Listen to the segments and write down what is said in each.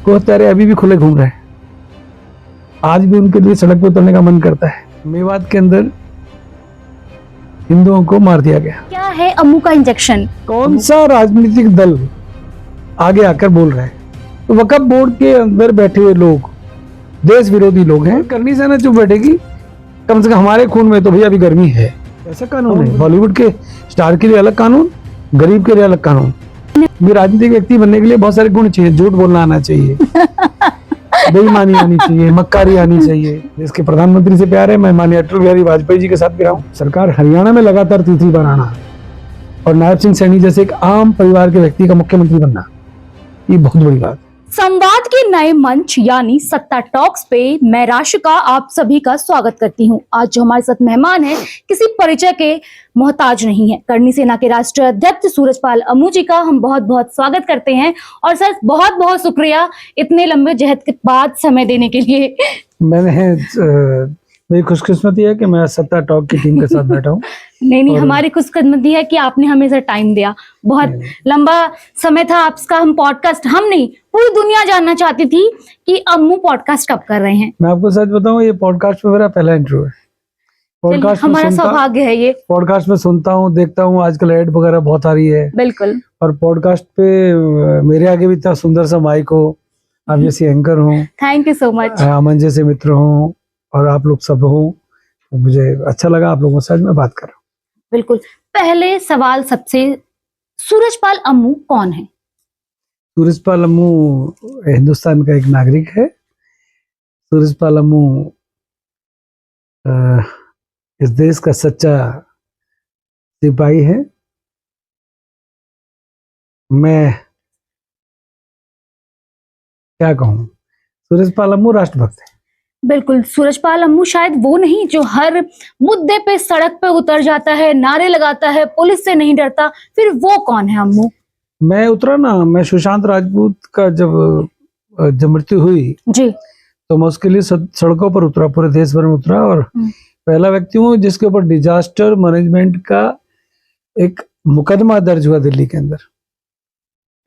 वो हत्यारे अभी भी खुले घूम रहे हैं। आज भी उनके लिए सड़क पर उतरने का मन करता है। मेवात के अंदर हिंदुओं को मार दिया गया। क्या है अम्मू का इंजेक्शन? कौन सा राजनीतिक दल आगे आकर बोल रहा है? तो वक्फ बोर्ड के अंदर बैठे हुए लोग देश विरोधी लोग हैं। करनी सेना चुप बैठेगी? कम से कम हमारे खून में तो भैया अभी गर्मी है। ऐसा कानून है? बॉलीवुड के स्टार के लिए अलग कानून, गरीब के लिए अलग कानून। भी राजनीतिक व्यक्ति बनने के लिए बहुत सारे गुण चाहिए। झूठ बोलना आना चाहिए, बेईमानी आनी चाहिए, मक्कारी आनी चाहिए। जिसके प्रधानमंत्री से प्यार है, मैं माननीय अटल बिहारी वाजपेयी जी के साथ भी रहा हूँ। सरकार हरियाणा में लगातार तीसरी बार आना और नायब सिंह सैनी जैसे एक आम परिवार के व्यक्ति का मुख्यमंत्री बनना, ये बहुत बड़ी बात है। संवाद के नए मंच यानी सत्ता टॉक्स पे मैं राशिका आप सभी का स्वागत करती हूँ। आज जो हमारे साथ मेहमान है किसी परिचय के मोहताज नहीं है, करनी सेना के राष्ट्रीय अध्यक्ष सूरजपाल अम्मू जी का हम बहुत बहुत स्वागत करते हैं। और सर बहुत बहुत शुक्रिया इतने लंबे जहद के बाद समय देने के लिए। मेरी खुशकिस्मती है कि मैं सत्ता टॉक की टीम के साथ बैठा हूँ। नहीं, हमारी खुशकिस्मती है कि आपने हमेशा टाइम दिया। बहुत लंबा समय था आपका। हम पॉडकास्ट, हम नहीं पूरी दुनिया जानना चाहती थी कि अम्मू पॉडकास्ट कब कर रहे हैं। मैं आपको सच बताऊं, ये पॉडकास्ट में मेरा पहला इंटरव्यू है। पॉडकास्ट हमारा सौभाग्य है ये। पॉडकास्ट में सुनता हूँ, देखता हूँ, आजकल ऐड वगैरह बहुत आ रही है। बिल्कुल। और पॉडकास्ट पे मेरे आगे भी इतना सुंदर सा माइक हो, आप जैसी एंकर हो, थैंक यू सो मच, अमन जैसे मित्र हो और आप लोग सब हो, तो मुझे अच्छा लगा आप लोगों के साथ में बात कर रहा हूँ। बिल्कुल। पहले सवाल सबसे, सूरजपाल अम्मू कौन है? सूरजपाल अम्मू हिंदुस्तान का एक नागरिक है। सूरजपाल अम्मू इस देश का सच्चा सिपाही है। मैं क्या कहूँ, सूरजपाल अम्मू राष्ट्रभक्त है। बिल्कुल। सूरजपाल अम्मू शायद वो नहीं जो हर मुद्दे पे सड़क पे उतर जाता है, नारे लगाता है, पुलिस से नहीं डरता, फिर वो कौन है अम्मू? मैं उतरा ना, मैं सुशांत राजपूत का जब मृत्यु हुई जी, तो मैं उसके लिए सड़कों पर उतरा, पूरे देश भर में उतरा। और पहला व्यक्ति हूँ जिसके ऊपर डिजास्टर मैनेजमेंट का एक मुकदमा दर्ज हुआ दिल्ली के अंदर।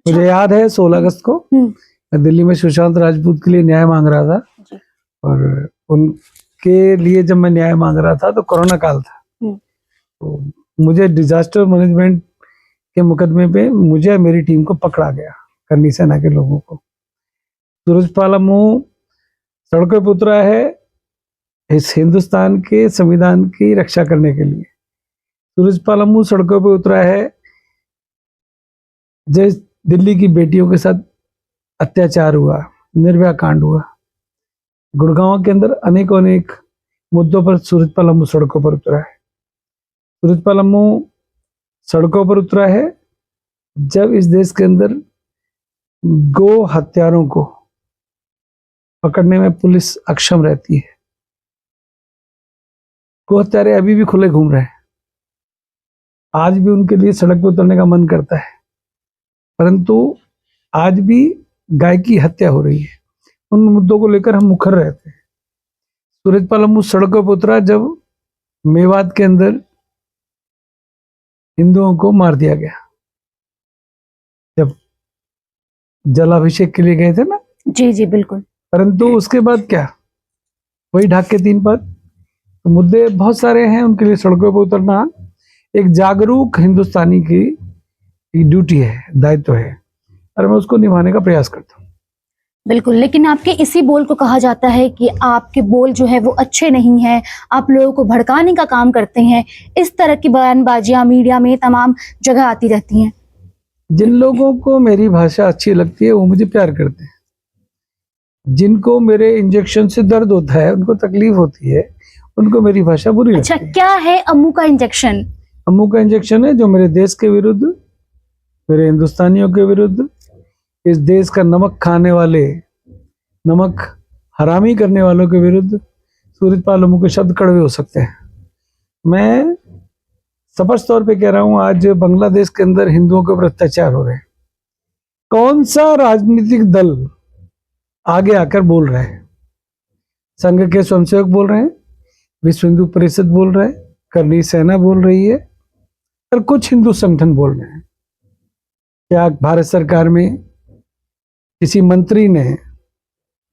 मुझे याद है 16 अगस्त को मैं दिल्ली में सुशांत राजपूत के लिए न्याय मांग रहा था। और उनके लिए जब मैं न्याय मांग रहा था तो कोरोना काल था। तो मुझे डिजास्टर मैनेजमेंट के मुकदमे पे मुझे और मेरी टीम को पकड़ा गया, करनी सेना के लोगों को। सूरजपाल अम्मू सड़कों पर उतरा है इस हिंदुस्तान के संविधान की रक्षा करने के लिए। सूरजपाल अम्मू सड़कों पर उतरा है जब दिल्ली की बेटियों के साथ अत्याचार हुआ, निर्भया कांड हुआ, गुड़गांव के अंदर अनेक मुद्दों पर सूरजपाल अम्मू सड़कों पर उतरा है। सूरजपाल अम्मू सड़कों पर उतरा है जब इस देश के अंदर गो हत्यारों को पकड़ने में पुलिस अक्षम रहती है। गो हत्यारे अभी भी खुले घूम रहे हैं। आज भी उनके लिए सड़क पर उतरने का मन करता है, परंतु आज भी गाय की हत्या हो रही है। उन मुद्दों को लेकर हम मुखर रहते हैं। सूरजपाल अम्मू सड़कों पर उतरा जब मेवात के अंदर हिंदुओं को मार दिया गया। जब जलाभिषेक के लिए गए थे ना। जी बिल्कुल। परंतु उसके बाद क्या, वही ढाक के 3 पद। तो मुद्दे बहुत सारे हैं, उनके लिए सड़कों पर उतरना एक जागरूक हिंदुस्तानी की ड्यूटी है, दायित्व है, और मैं उसको निभाने का प्रयास करता हूँ। बिल्कुल। लेकिन आपके इसी बोल को कहा जाता है कि आपके बोल जो है वो अच्छे नहीं है, आप लोगों को भड़काने का काम करते हैं। इस तरह की बयानबाजियां मीडिया में तमाम जगह आती रहती हैं। जिन लोगों को मेरी भाषा अच्छी लगती है वो मुझे प्यार करते हैं। जिनको मेरे इंजेक्शन से दर्द होता है, उनको तकलीफ होती है, उनको मेरी भाषा बुरी लगती है। अच्छा, क्या है अम्मू का इंजेक्शन? अम्मू का इंजेक्शन है जो मेरे देश के विरुद्ध, मेरे हिंदुस्तानियों के विरुद्ध, इस देश का नमक खाने वाले, नमक हरामी करने वालों के विरुद्ध सूरजपाल अम्मू के शब्द कड़वे हो सकते हैं। मैं स्पष्ट तौर पे कह रहा हूं, आज बांग्लादेश के अंदर हिंदुओं के ऊपर अत्याचार हो रहे हैं। कौन सा राजनीतिक दल आगे आकर बोल रहा है? संघ के स्वयंसेवक बोल रहे हैं, विश्व हिंदू परिषद बोल रहे हैं, करनी सेना बोल रही है, और कुछ हिंदू संगठन बोल रहे हैं। क्या भारत सरकार में किसी मंत्री ने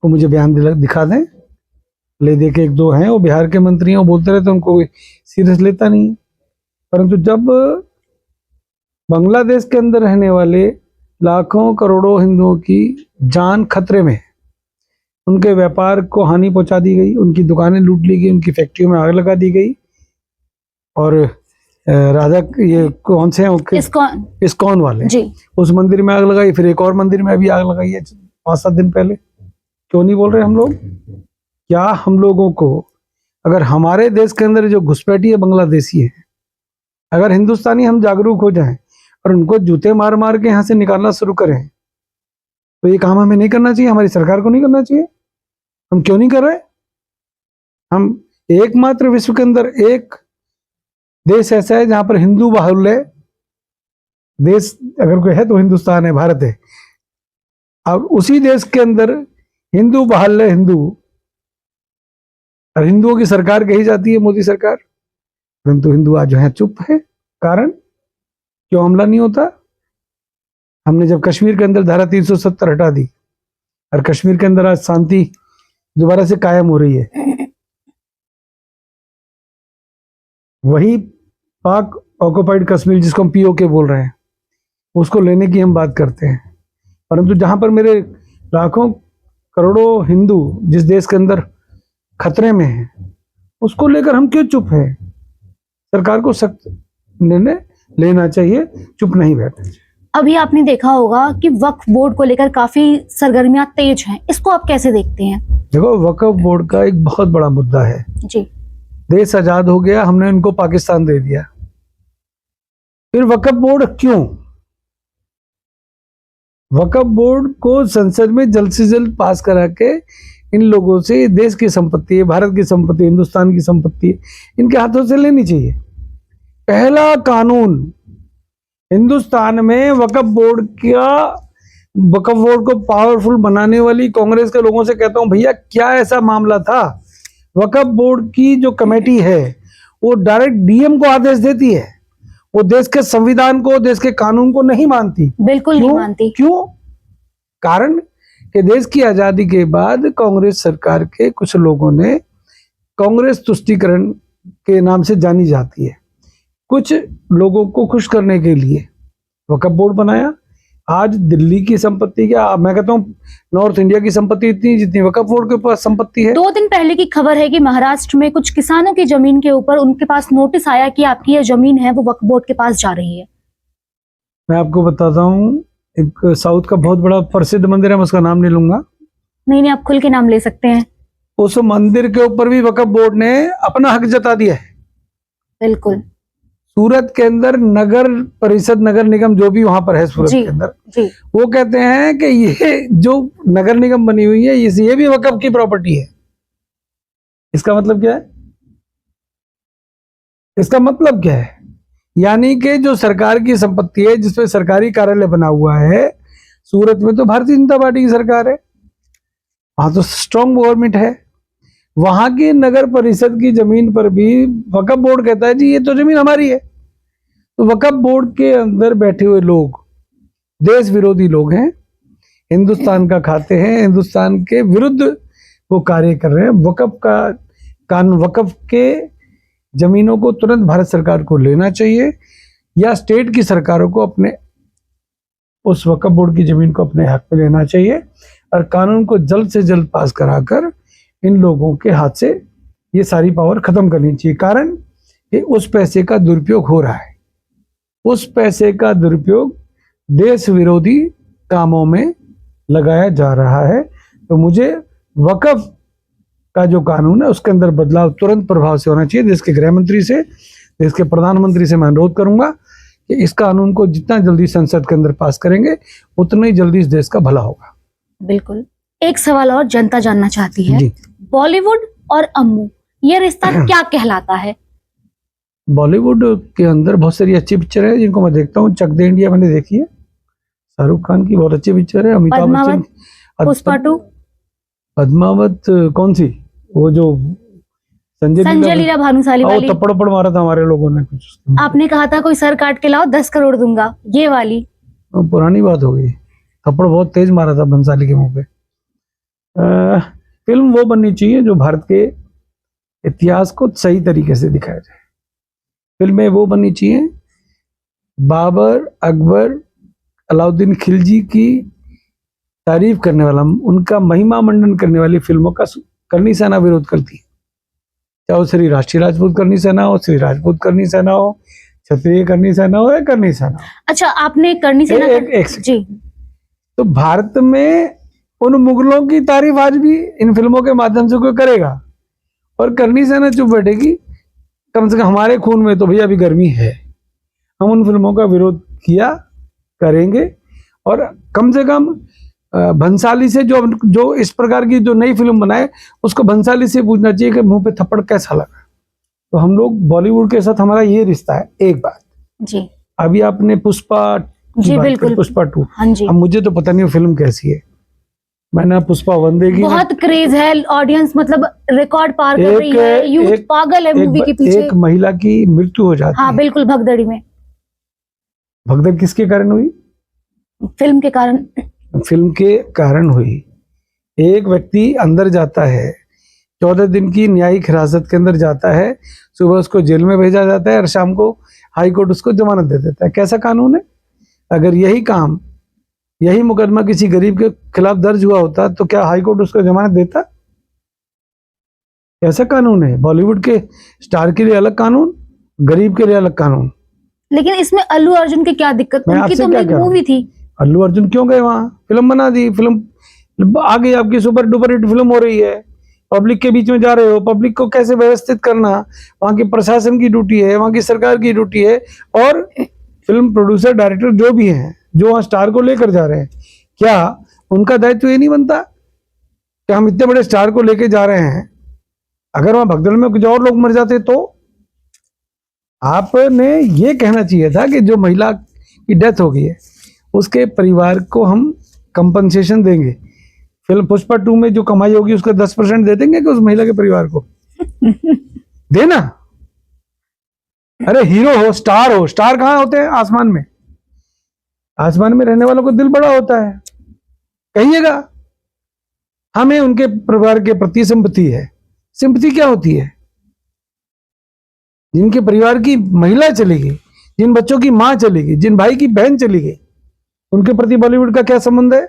वो मुझे बयान दिखा दें, ले दे के एक दो हैं वो बिहार के मंत्री हैं, वो बोलते रहते हैं, उनको कोई सीरियस लेता नहीं है। परंतु जब बांग्लादेश के अंदर रहने वाले लाखों करोड़ों हिंदुओं की जान खतरे में, उनके व्यापार को हानि पहुंचा दी गई, उनकी दुकानें लूट ली गई, उनकी फैक्ट्रियों में आग लगा दी गई, और राधा ये कौन से हैं इस्कॉन वाले जी, उस मंदिर में आग लगाई, फिर एक और मंदिर में अभी आग लगाई है 5-7 दिन पहले। क्यों नहीं बोल रहे हम लोग? क्या हम लोगों को, अगर हमारे देश के अंदर जो घुसपैठी बांग्लादेशी है, अगर हिंदुस्तानी हम जागरूक हो जाएं और उनको जूते मार मार के यहाँ से निकालना शुरू करें, तो ये काम हमें नहीं करना चाहिए, हमारी सरकार को नहीं करना चाहिए। हम क्यों नहीं कर रहे? हम एकमात्र विश्व के अंदर एक देश ऐसा है जहां पर हिंदू बाहुल्य देश अगर कोई है तो हिंदुस्तान है, भारत है। और उसी देश के अंदर हिंदू बाहुल्य हिंदू, और हिंदुओं की सरकार कही जाती है मोदी सरकार, परंतु हिंदू आज जो है चुप है। कारण क्यों हमला नहीं होता? हमने जब कश्मीर के अंदर धारा 370 हटा दी और कश्मीर के अंदर आज शांति दोबारा से कायम हो रही है, वही पाक ऑक्युपाइड कश्मीर जिसको हम पीओके बोल रहे हैं, उसको लेने की हम बात करते हैं। परंतु जहां पर मेरे लाखों करोड़ों हिंदू जिस देश के अंदर खतरे में हैं, उसको लेकर हम क्यों चुप हैं? सरकार को सख्त निर्णय लेना चाहिए, चुप नहीं बैठना चाहिए। अभी आपने देखा होगा कि वक्फ बोर्ड को लेकर काफी सरगर्मियां तेज हैं, इसको आप कैसे देखते हैं? देखो, वक्फ बोर्ड का एक बहुत बड़ा मुद्दा है जी। देश आजाद हो गया, हमने उनको पाकिस्तान दे दिया, फिर वक्फ बोर्ड क्यों? वक्फ बोर्ड को संसद में जल्द से जल्द पास करा के इन लोगों से, ये देश की संपत्ति है, भारत की संपत्ति, हिंदुस्तान की संपत्ति है, इनके हाथों से लेनी चाहिए। पहला कानून हिंदुस्तान में वक्फ बोर्ड को पावरफुल बनाने वाली कांग्रेस के लोगों से कहता हूं, भैया क्या ऐसा मामला था? वक्फ बोर्ड की जो कमेटी है वो डायरेक्ट डीएम को आदेश देती है, वो देश के संविधान को, देश के कानून को नहीं मानती। बिल्कुल नहीं मानती। क्यों? कारण कि देश की आजादी के बाद कांग्रेस सरकार के कुछ लोगों ने, कांग्रेस तुष्टीकरण के नाम से जानी जाती है, कुछ लोगों को खुश करने के लिए वक्फ बोर्ड बनाया। आज दिल्ली की संपत्ति, क्या मैं कहता हूँ नॉर्थ इंडिया की संपत्ति इतनी जितनी वक्फ बोर्ड के पास संपत्ति है। 2 दिन पहले की खबर है कि महाराष्ट्र में कुछ किसानों की जमीन के ऊपर उनके पास नोटिस आया कि आपकी यह जमीन है वो वक्फ बोर्ड के पास जा रही है। मैं आपको बताता हूँ, एक साउथ का बहुत बड़ा प्रसिद्ध मंदिर है, मैं उसका नाम नहीं लूंगा। नहीं, आप खुल के नाम ले सकते हैं। उस मंदिर के ऊपर भी वक्फ बोर्ड ने अपना हक जता दिया है। बिल्कुल। सूरत के अंदर नगर परिषद, नगर निगम जो भी वहां पर है सूरत के अंदर, वो कहते हैं कि ये जो नगर निगम बनी हुई है ये भी वक्फ की प्रॉपर्टी है। इसका मतलब क्या है? इसका मतलब क्या है? यानी कि जो सरकार की संपत्ति है, जिसपे सरकारी कार्यालय बना हुआ है, सूरत में तो भारतीय जनता पार्टी की सरकार है, वहां तो स्ट्रॉन्ग गवर्नमेंट है। वहां की नगर परिषद की जमीन पर भी वक्फ बोर्ड कहता है जी ये तो जमीन हमारी है। तो वक्फ बोर्ड के अंदर बैठे हुए लोग देश विरोधी लोग हैं, हिंदुस्तान का खाते हैं, हिंदुस्तान के विरुद्ध वो कार्य कर रहे हैं। वक्फ का कानून, वक्फ के जमीनों को तुरंत भारत सरकार को लेना चाहिए, या स्टेट की सरकारों को अपने उस वक्फ बोर्ड की जमीन को अपने हक में लेना चाहिए, और कानून को जल्द से जल्द पास कराकर इन लोगों के हाथ से ये सारी पावर खत्म करनी चाहिए। कारण कि उस पैसे का दुरुपयोग हो रहा है, उस पैसे का दुरुपयोग देश विरोधी कामों में लगाया जा रहा है। तो मुझे वक्फ का जो कानून है उसके अंदर बदलाव तुरंत प्रभाव से होना चाहिए। देश के गृह मंत्री से, देश के प्रधानमंत्री से मैं अनुरोध करूंगा कि इस कानून को जितना जल्दी संसद के अंदर पास करेंगे उतना ही जल्दी इस देश का भला होगा। बिल्कुल। एक सवाल और जनता जानना चाहती है, बॉलीवुड और अम्मू, ये रिश्ता क्या कहलाता है? बॉलीवुड के अंदर बहुत सारी अच्छी पिक्चर है जिनको मैं देखता हूँ। चक दे इंडिया मैंने देखी है, शाहरुख खान की बहुत अच्छी पिक्चर है। अमिताभ बच्चन, पुष्पा 2, पद्मावत कौन सी, वो जो संजय लीला भानुशाली वाली, थप्पड़ मारा था हमारे लोगों ने कुछ। आपने कहा था कोई सर काट के लाओ 10 करोड़ दूंगा, ये वाली पुरानी बात हो गई। थप्पड़ बहुत तेज मारा था भंसाली के मुंह पे। फिल्म वो बननी चाहिए जो भारत के इतिहास को सही तरीके से दिखाया जाए। फिल्में वो बननी चाहिए बाबर, अकबर, अलाउद्दीन खिलजी की तारीफ करने वाला, उनका महिमा मंडन करने वाली फिल्मों का करनी सेना विरोध करती है। चाहे वो श्री राष्ट्रीय राजपूत करनी सेना हो, श्री राजपूत करनी सेना हो, क्षत्रिय करनी सेना हो या करनी सेना हो। अच्छा, आपने करनी सेना एक जी, तो भारत में उन मुगलों की तारीफ आज भी इन फिल्मों के माध्यम से कोई करेगा, और करनी सेना चुप बैठेगी। कम से कम हमारे खून में तो भैया अभी गर्मी है, हम उन फिल्मों का विरोध किया करेंगे। और कम से कम भंसाली से जो इस प्रकार की जो नई फिल्म बनाए, उसको भंसाली से पूछना चाहिए कि मुंह पे थप्पड़ कैसा लगा। तो हम लोग बॉलीवुड के साथ हमारा ये रिश्ता है। एक बात जी, अभी आपने पुष्पा जी बिल्कुल, पुष्पा 2, हाँ जी, अब मुझे तो पता नहीं वो फिल्म कैसी है। मैंने पुष्पा 1 देखी, बहुत क्रेज है, ऑडियंस मतलब रिकॉर्ड पार कर रही है, यूथ पागल है मूवी के पीछे। एक महिला की मृत्यु हो जाती हाँ है। बिल्कुल, भगदड़ी में। भगदड़ किसके कारण हुई? फिल्म के कारण। फिल्म के कारण हुई। एक व्यक्ति अंदर जाता है, 14 दिन की न्यायिक हिरासत के अंदर जाता है, सुबह उसको जेल में भेजा जाता है और शाम को हाई कोर्ट उसको जमानत दे देता है। कैसा कानून है? अगर यही मुकदमा किसी गरीब के खिलाफ दर्ज हुआ होता तो क्या हाई कोर्ट उसको जमानत देता? कैसा कानून है? बॉलीवुड के स्टार के लिए अलग कानून, गरीब के लिए अलग कानून। लेकिन इसमें अल्लू अर्जुन की क्या दिक्कत? उनकी तो एक मूवी थी। अल्लू अर्जुन क्यों गए वहां? फिल्म बना दी, फिल्म आ गई आपकी, सुपर डुपर हिट फिल्म हो रही है, पब्लिक के बीच में जा रहे हो। पब्लिक को कैसे व्यवस्थित करना वहां की प्रशासन की ड्यूटी है, वहां की सरकार की ड्यूटी है। और फिल्म प्रोड्यूसर, डायरेक्टर जो भी हैं, जो वहां स्टार को लेकर जा रहे हैं, क्या उनका दायित्व ये नहीं बनता कि हम इतने बड़े स्टार को लेकर जा रहे हैं, अगर वहां भगदड़ में कुछ और लोग मर जाते तो? आपने ये कहना चाहिए था कि जो महिला की डेथ हो गई है उसके परिवार को हम कंपनसेशन देंगे। फिल्म पुष्पा 2 में जो कमाई होगी उसका 10% दे देंगे कि उस महिला के परिवार को देना। अरे हीरो हो, स्टार कहाँ होते हैं? आसमान में। आसमान में रहने वालों को दिल बड़ा होता है, कहिएगा। हमें उनके परिवार के प्रति सिंपैथी है। सिंपैथी क्या होती है? जिनके परिवार की महिला चली गई, जिन बच्चों की मां चली गई, जिन भाई की बहन चली गई, उनके प्रति बॉलीवुड का क्या संबंध है,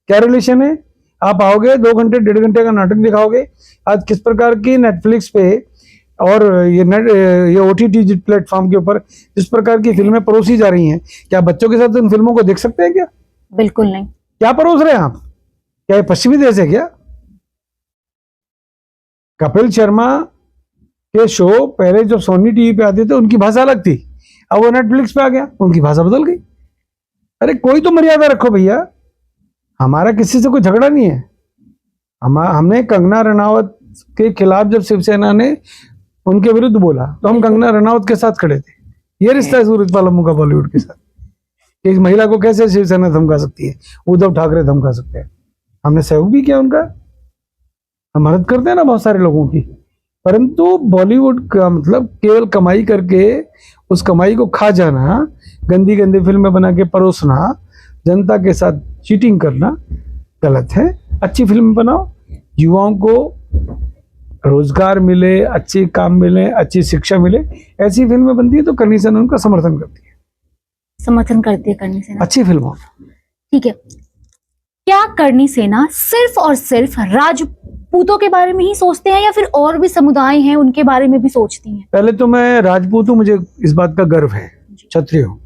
क्या रिलेशन है? आप आओगे 2 घंटे 1.5 घंटे का नाटक दिखाओगे। आज किस प्रकार की नेटफ्लिक्स पे और ये OTT प्लेटफॉर्म के ऊपर जिस प्रकार की फिल्में परोसी जा रही हैं, क्या बच्चों के साथ उन फिल्मों को देख सकते हैं क्या? बिल्कुल नहीं। क्या परोस रहे हैं आप? क्या ये पश्चिमी देश है क्या? कपिल शर्मा के शो पहले जब सोनी टीवी पे आते थे उनकी भाषा अलग थी, अब वो नेटफ्लिक्स पे आ गया, उनकी भाषा बदल गई। अरे कोई तो मर्यादा रखो भैया। हमारा किसी से कोई झगड़ा नहीं है। हमने कंगना रनावत के खिलाफ जब शिवसेना ने उनके विरुद्ध बोला तो हम कंगना रनावत के साथ खड़े थे। ये रिश्ता है सूरजपाल अम्मू का बॉलीवुड के साथ। एक महिला को कैसे शिवसेना धमका सकती है, उद्धव ठाकरे धमका सकते हैं। हमने सहयोग भी किया उनका, हम मदद करते हैं ना बहुत सारे लोगों की। परंतु बॉलीवुड का मतलब केवल कमाई करके उस कमाई को खा जाना, गंदी गंदी फिल्में बना के परोसना, जनता के साथ चीटिंग करना गलत है। अच्छी फिल्म बनाओ, युवाओं को रोजगार मिले, अच्छे काम मिले, अच्छी शिक्षा मिले, ऐसी फिल्में बनती है तो करनी सेना उनका समर्थन करती है। समर्थन करती है करनी सेना, अच्छी फिल्मों। ठीक है। क्या करनी सेना सिर्फ और सिर्फ राजपूतों के बारे में ही सोचते हैं या फिर और भी समुदाय हैं उनके बारे में भी सोचती हैं? पहले तो मैं राजपूत हूँ, मुझे इस बात का गर्व है, क्षत्रिय हूँ।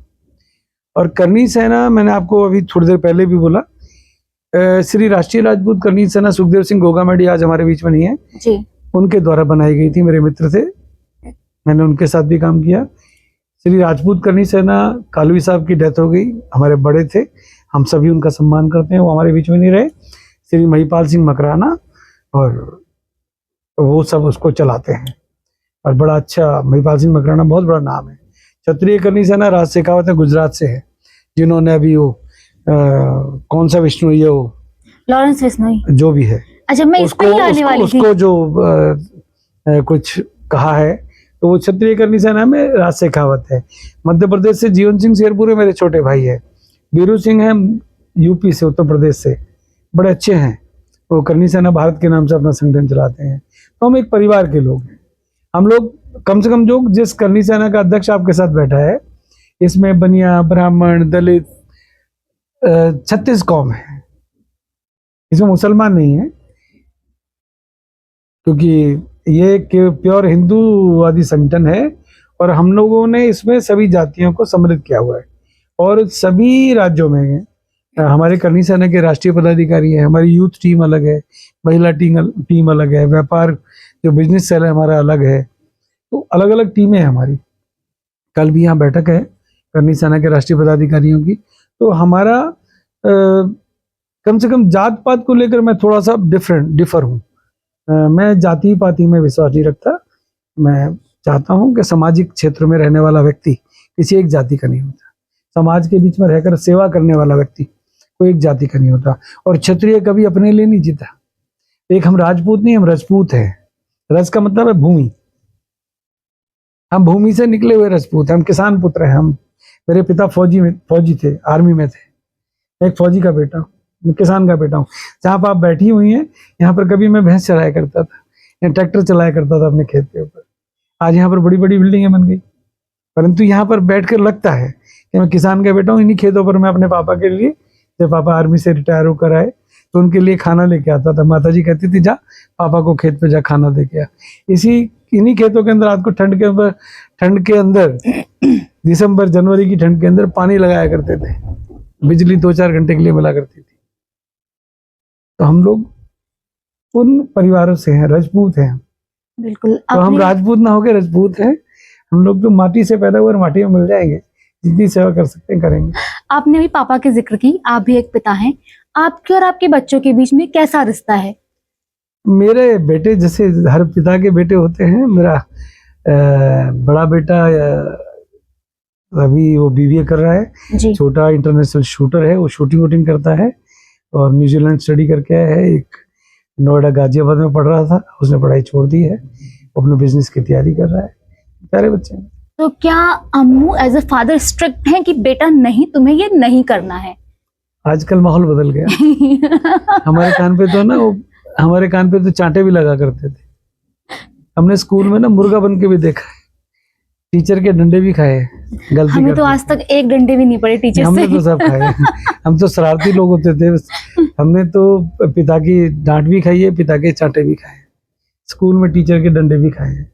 और करनी सेना मैंने आपको अभी थोड़ी देर पहले भी बोला, श्री राष्ट्रीय राजपूत करनी सेना सुखदेव सिंह गोगामेडी आज हमारे बीच में नहीं है जी, उनके द्वारा बनाई गई थी। मेरे मित्र थे, मैंने उनके साथ भी काम किया। श्री राजपूत करनी सेना, कालवी साहब की डेथ हो गई, हमारे बड़े थे, हम सभी उनका सम्मान करते हैं, वो हमारे बीच में नहीं रहे। श्री महिपाल सिंह मकराना, और वो सब उसको चलाते हैं। और बड़ा अच्छा, महिपाल सिंह मकराना बहुत बड़ा नाम है। क्षत्रिय करनी सेना राज शेखावत है, गुजरात से है, जिन्होंने अभी वो कौन सा विष्णु, ये वो लॉरेंस बिश्नोई जो भी है, अच्छा, मैं इस पे ही आने वाली थी। उसको जो कुछ कहा है तो वो क्षत्रिय करनी सेना में राज शेखावत है। मध्य प्रदेश से जीवन सिंह शेरपुरे मेरे छोटे भाई है। बीरू सिंह है यूपी से, उत्तर प्रदेश से, बड़े अच्छे हैं। वो करनी सेना भारत के नाम से अपना संगठन चलाते हैं। तो हम एक परिवार के लोग हैं। हम लोग कम से कम जो जिस करनी सेना का अध्यक्ष आपके साथ बैठा है, इसमें बनिया, ब्राह्मण, दलित, 36 कौम है। इसमें मुसलमान नहीं है, क्योंकि ये प्योर हिंदूवादी संगठन है और हम लोगों ने इसमें सभी जातियों को सम्मिलित किया हुआ है। और सभी राज्यों में हमारे करनी सेना के राष्ट्रीय पदाधिकारी हैं, हमारी यूथ टीम अलग है, महिला टीम अलग है, व्यापार जो बिजनेस सेल है हमारा अलग है। तो अलग अलग टीमें हैं हमारी। कल भी यहाँ बैठक है करनी सेना के राष्ट्रीय पदाधिकारियों की। तो हमारा कम से कम जात पात को लेकर मैं थोड़ा सा डिफर हूँ। मैं जाति पाति में विश्वास नहीं रखता। मैं चाहता हूँ कि सामाजिक क्षेत्र में रहने वाला व्यक्ति किसी एक जाति का नहीं होता। समाज के बीच में रहकर सेवा करने वाला व्यक्ति कोई एक जाति का नहीं होता। और क्षत्रिय कभी अपने लिए नहीं जीता। एक हम राजपूत नहीं, हम रजपूत हैं। रज का मतलब है भूमि। हम भूमि से निकले हुए राजपूत हैं। हम किसान पुत्र हैं। हम मेरे पिता फौजी थे, आर्मी में थे। मैं एक फौजी का बेटा हूँ, मैं किसान का बेटा हूँ। जहाँ पर आप बैठी हुई हैं, यहाँ पर कभी मैं भैंस चलाया करता था या ट्रैक्टर चलाया करता था अपने खेत के ऊपर। आज यहाँ पर बड़ी बड़ी बिल्डिंगें बन गई, परंतु यहाँ पर बैठकर लगता है कि मैं किसान का बेटा हूँ। इन्हीं खेतों पर मैं अपने पापा के लिए, जब पापा आर्मी से रिटायर होकर आए तो उनके लिए खाना लेके आता था। माता जी कहती थी जा पापा को खेत पे जा खाना दे के आ। इन्हीं खेतों के अंदर रात को ठंड के अंदर दिसंबर जनवरी की ठंड के अंदर पानी लगाया करते थे। बिजली 2-4 घंटे के लिए मिला करती थी। तो हम लोग उन परिवारों से हैं, राजपूत हैं। बिल्कुल। तो हम राजपूत ना होकर राजपूत हैं। हम लोग तो माटी से पैदा हुए, माटी में मिल जाएंगे। जितनी सेवा कर सकते हैं करेंगे। आपने भी पापा की जिक्र की, आप भी एक पिता हैं। आपके और आपके बच्चों के बीच में कैसा रिश्ता है? मेरे बेटे जैसे हर पिता के बेटे होते हैं। मेरा बड़ा बेटा अभी वो बीबीए कर रहा है। छोटा इंटरनेशनल शूटर है, वो शूटिंग वूटिंग करता है और न्यूजीलैंड स्टडी करके आया है। एक नोएडा गाजियाबाद में पढ़ रहा था, उसने पढ़ाई छोड़ दी है, अपने बिजनेस की तैयारी कर रहा है। प्यारे बच्चे हैं। तो क्या अम्मू एज अ फादर स्ट्रिक्ट हैं कि बेटा नहीं, तुम्हें ये नहीं करना है? आजकल माहौल बदल गया। हमारे कान पे तो चांटे भी लगा करते थे। हमने स्कूल में ना मुर्गा बन के भी देखा है। टीचर के डंडे भी खाए। गलती हमें तो आज तक एक डंडे भी नहीं पड़े टीचर से। हमने तो सब खाए। हम तो शरारती लोग होते थे। हमने तो पिता की डांट भी खाई है, पिता के चांटे भी खाए, स्कूल में टीचर के डंडे भी खाए,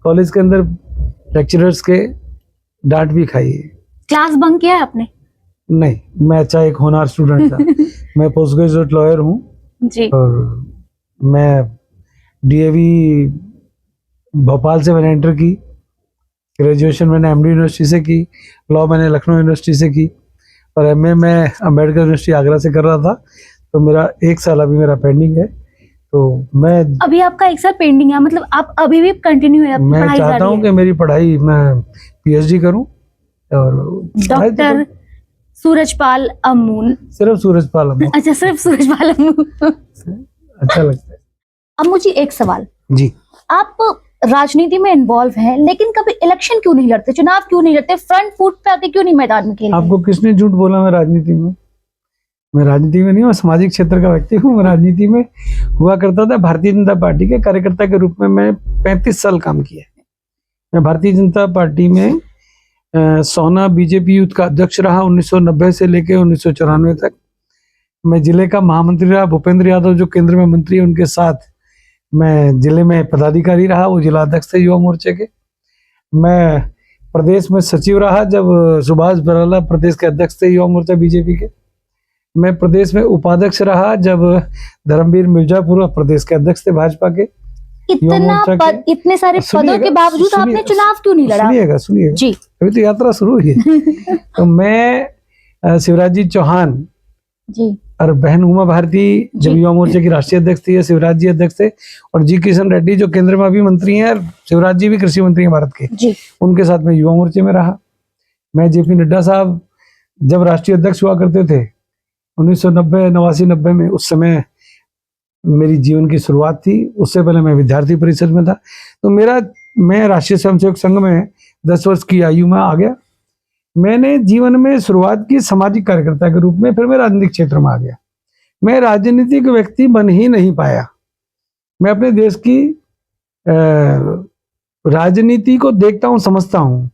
कॉलेज के अंदर लेक्चरर्स के डांट भी खाई है। क्लास बंक किया है आपने? नहीं, मैं अच्छा एक होनहार स्टूडेंट था। मैं पोस्ट ग्रेजुएट लॉयर हूँ जी। और मैं डीएवी भोपाल से मैंने एंटर की। ग्रेजुएशन मैंने एमडी यूनिवर्सिटी से की। लॉ मैंने लखनऊ यूनिवर्सिटी से की और एमए मैं अम्बेडकर यूनिवर्सिटी आगरा से कर रहा था। तो मेरा 1 साल अभी मेरा पेंडिंग है। तो मैं अभी आपका 1 साल पेंडिंग है, मतलब आप अभी भी कंटिन्यू है अपनी पढ़ाई? मैं चाहता हूँ कि मेरी पढ़ाई मैं पीएचडी करूँ। और डॉक्टर सूरजपाल अमून। सिर्फ सूरजपाल अमून। अच्छा, सिर्फ सूरजपाल अमून। अच्छा लगता है। अम्मू जी, एक सवाल जी। आप राजनीति में इन्वॉल्व हैं, लेकिन कभी इलेक्शन क्यों नहीं लड़ते, चुनाव क्यों नहीं लड़ते, फ्रंट फुट पे आके क्यों नहीं मैदान में खेलते? आपको किसने झूठ बोला? मैं राजनीति में नहीं हूँ। सामाजिक क्षेत्र का व्यक्ति हूँ। मैं राजनीति में हुआ करता था। भारतीय जनता पार्टी के कार्यकर्ता के रूप में मैं 35 साल काम किया। मैं भारतीय जनता पार्टी में सोना बीजेपी यूथ का अध्यक्ष रहा 1990 से लेकर 1994 तक। मैं जिले का महामंत्री रहा। भूपेंद्र यादव जो केंद्र में मंत्री है, उनके साथ मैं जिले में पदाधिकारी रहा। वो जिला अध्यक्ष थे युवा मोर्चे के। मैं प्रदेश में सचिव रहा जब सुभाष बराला प्रदेश के अध्यक्ष थे युवा मोर्चा बीजेपी के। मैं प्रदेश में उपाध्यक्ष रहा जब धर्मवीर मिर्जापुर प्रदेश के अध्यक्ष थे भाजपा के। इतने सारे पदों के बावजूद आपने चुनाव क्यों नहीं लड़ा? सुनिएगा जी, अभी तो यात्रा शुरू हुई है। तो मैं शिवराज जी चौहान जी और बहन उमा भारती जब युवा मोर्चे की राष्ट्रीय अध्यक्ष थी, शिवराज जी अध्यक्ष थे, और जी किशन रेड्डी जो केंद्र में अभी मंत्री हैं और शिवराज जी भी कृषि मंत्री हैं भारत के जी। उनके साथ मैं युवा मोर्चे में रहा। मैं जेपी नड्डा साहब जब राष्ट्रीय अध्यक्ष हुआ करते थे 1989 में, उस समय मेरी जीवन की शुरुआत थी। उससे पहले मैं विद्यार्थी परिषद में था। तो मैं राष्ट्रीय स्वयंसेवक संघ में 10 वर्ष की आयु में आ गया। मैंने जीवन में शुरुआत की सामाजिक कार्यकर्ता के रूप में, फिर मैं राजनीतिक क्षेत्र में आ गया। मैं राजनीतिक व्यक्ति बन ही नहीं पाया। मैं अपने देश की राजनीति को देखता हूं, समझता हूं,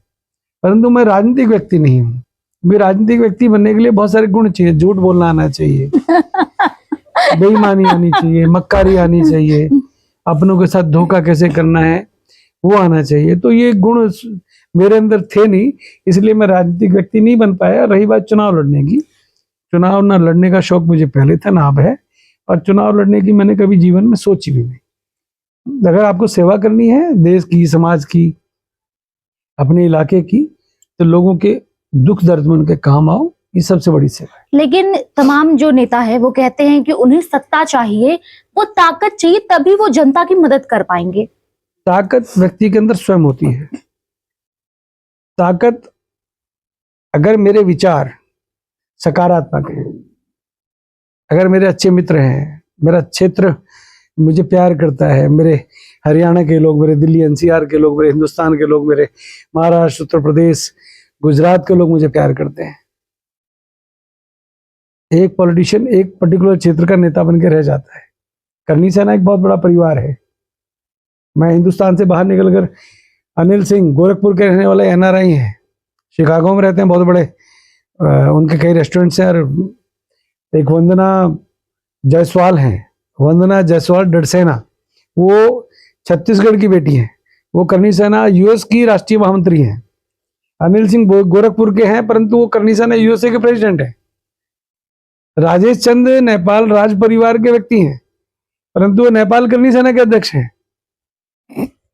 परंतु मैं राजनीतिक व्यक्ति नहीं हूं। भी राजनीतिक व्यक्ति बनने के लिए बहुत सारे गुण चाहिए। झूठ बोलना आना चाहिए, बेईमानी आनी चाहिए, मक्कारी आनी चाहिए, अपनों के साथ धोखा कैसे करना है वो आना चाहिए। तो ये गुण मेरे अंदर थे नहीं, इसलिए मैं राजनीतिक व्यक्ति नहीं बन पाया। रही बात चुनाव लड़ने की, चुनाव ना लड़ने का शौक मुझे पहले था, ना अब है, और चुनाव लड़ने की मैंने कभी जीवन में सोची भी नहीं। अगर आपको सेवा करनी है देश की, समाज की, अपने इलाके की, तो लोगों के दुख दर्द में उनके काम आओ, ये सबसे बड़ी सेवा है। लेकिन तमाम जो नेता है वो कहते हैं कि उन्हें सत्ता चाहिए, वो ताकत चाहिए, तभी वो जनता की मदद कर पाएंगे। ताकत व्यक्ति के अंदर स्वयं होती है। ताकत, अगर मेरे विचार सकारात्मक हैं, अगर मेरे अच्छे मित्र हैं, मेरा क्षेत्र मुझे प्यार करता है, मेरे हरियाणा के लोग, मेरे दिल्ली एनसीआर के लोग, मेरे हिंदुस्तान के लोग, मेरे महाराष्ट्र, उत्तर प्रदेश, गुजरात के लोग मुझे प्यार करते हैं, एक पॉलिटिशियन एक पर्टिकुलर क्षेत्र का नेता बन के रह जाता है। करनी सेना एक बहुत बड़ा परिवार है। मैं हिंदुस्तान से बाहर निकलकर, अनिल सिंह गोरखपुर के रहने वाले एनआरआई हैं, शिकागो में रहते हैं, बहुत बड़े उनके कई रेस्टोरेंट्स हैं। और एक वंदना जायसवाल हैं, वंदना जायसवाल डडसेना, वो छत्तीसगढ़ की बेटी हैं, वो करनी सेना यूएस की राष्ट्रीय महामंत्री हैं। अनिल सिंह गोरखपुर के हैं, परंतु वो करनी सेना यूएसए के प्रेसिडेंट हैं। राजेश चंद नेपाल राज परिवार के व्यक्ति हैं, परंतु वो नेपाल करनी सेना के अध्यक्ष हैं।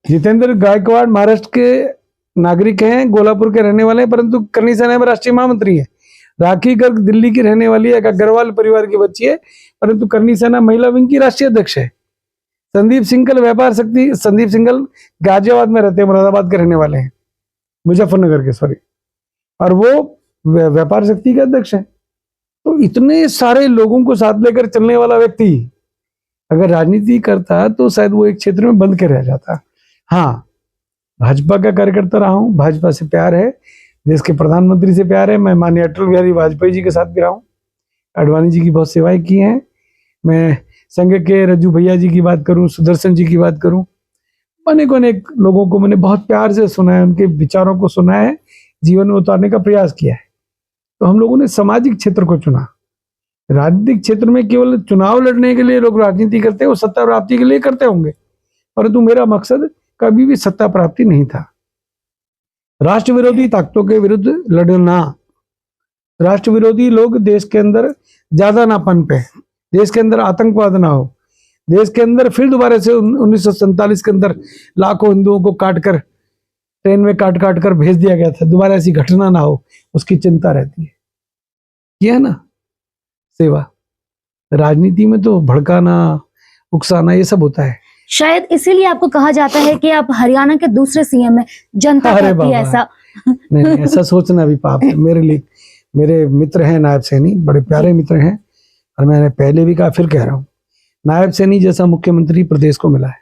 जितेंद्र गायकवाड़ महाराष्ट्र के नागरिक हैं, गोलापुर के रहने वाले हैं, परंतु करनी सेना में राष्ट्रीय महामंत्री हैं। राखी गर्ग दिल्ली की रहने वाली एक अग्रवाल परिवार की बच्ची है, परंतु करनी सेना महिला विंग की राष्ट्रीय अध्यक्ष है। संदीप सिंघल व्यापार शक्ति, संदीप सिंघल गाजियाबाद में रहते हैं, मुरादाबाद के रहने वाले हैं, मुजफ्फरनगर के, सॉरी, और वो व्यापार शक्ति के अध्यक्ष हैं। तो इतने सारे लोगों को साथ लेकर चलने वाला व्यक्ति अगर राजनीति करता तो शायद वो एक क्षेत्र में बंद के रह जाता। हाँ, भाजपा का कार्यकर्ता रहा हूँ, भाजपा से प्यार है, देश के प्रधानमंत्री से प्यार है। मैं माननीय अटल बिहारी वाजपेयी जी के साथ भी रहा हूँ, आडवाणी जी की बहुत सेवाएं की हैं। मैं संघ के रज्जू भैया जी की बात करूं, सुदर्शन जी की बात करूं, अनेक लोगों को मैंने बहुत प्यार से सुना है, उनके विचारों को सुना है, जीवन में उतारने का प्रयास किया है। तो हम लोगों ने सामाजिक क्षेत्र को चुना। राजनीतिक क्षेत्र में केवल चुनाव लड़ने के लिए लोग राजनीति करते हैं, वो सत्ता प्राप्ति के लिए करते होंगे, परंतु मेरा मकसद कभी भी सत्ता प्राप्ति नहीं था। राष्ट्र विरोधी ताकतों के विरुद्ध लड़ना, राष्ट्र विरोधी लोग देश के अंदर ज्यादा ना पनपे, देश के अंदर आतंकवाद ना हो, देश के अंदर फिर दोबारा से 1947 के अंदर लाखों हिंदुओं को काटकर ट्रेन में काट कर भेज दिया गया था, दोबारा ऐसी घटना ना हो, उसकी चिंता रहती है। यह है ना सेवा। राजनीति में तो भड़काना, उकसाना, ये सब होता है। शायद इसीलिए आपको कहा जाता है कि आप हरियाणा के दूसरे सीएम हैं, जनता कहती है ऐसा। नहीं, ऐसा सोचना भी पाप है मेरे लिए। मेरे मित्र हैं नायब सैनी, बड़े प्यारे मित्र हैं, और मैंने पहले भी कहा, फिर कह रहा हूँ, नायब सैनी जैसा मुख्यमंत्री प्रदेश को मिला है,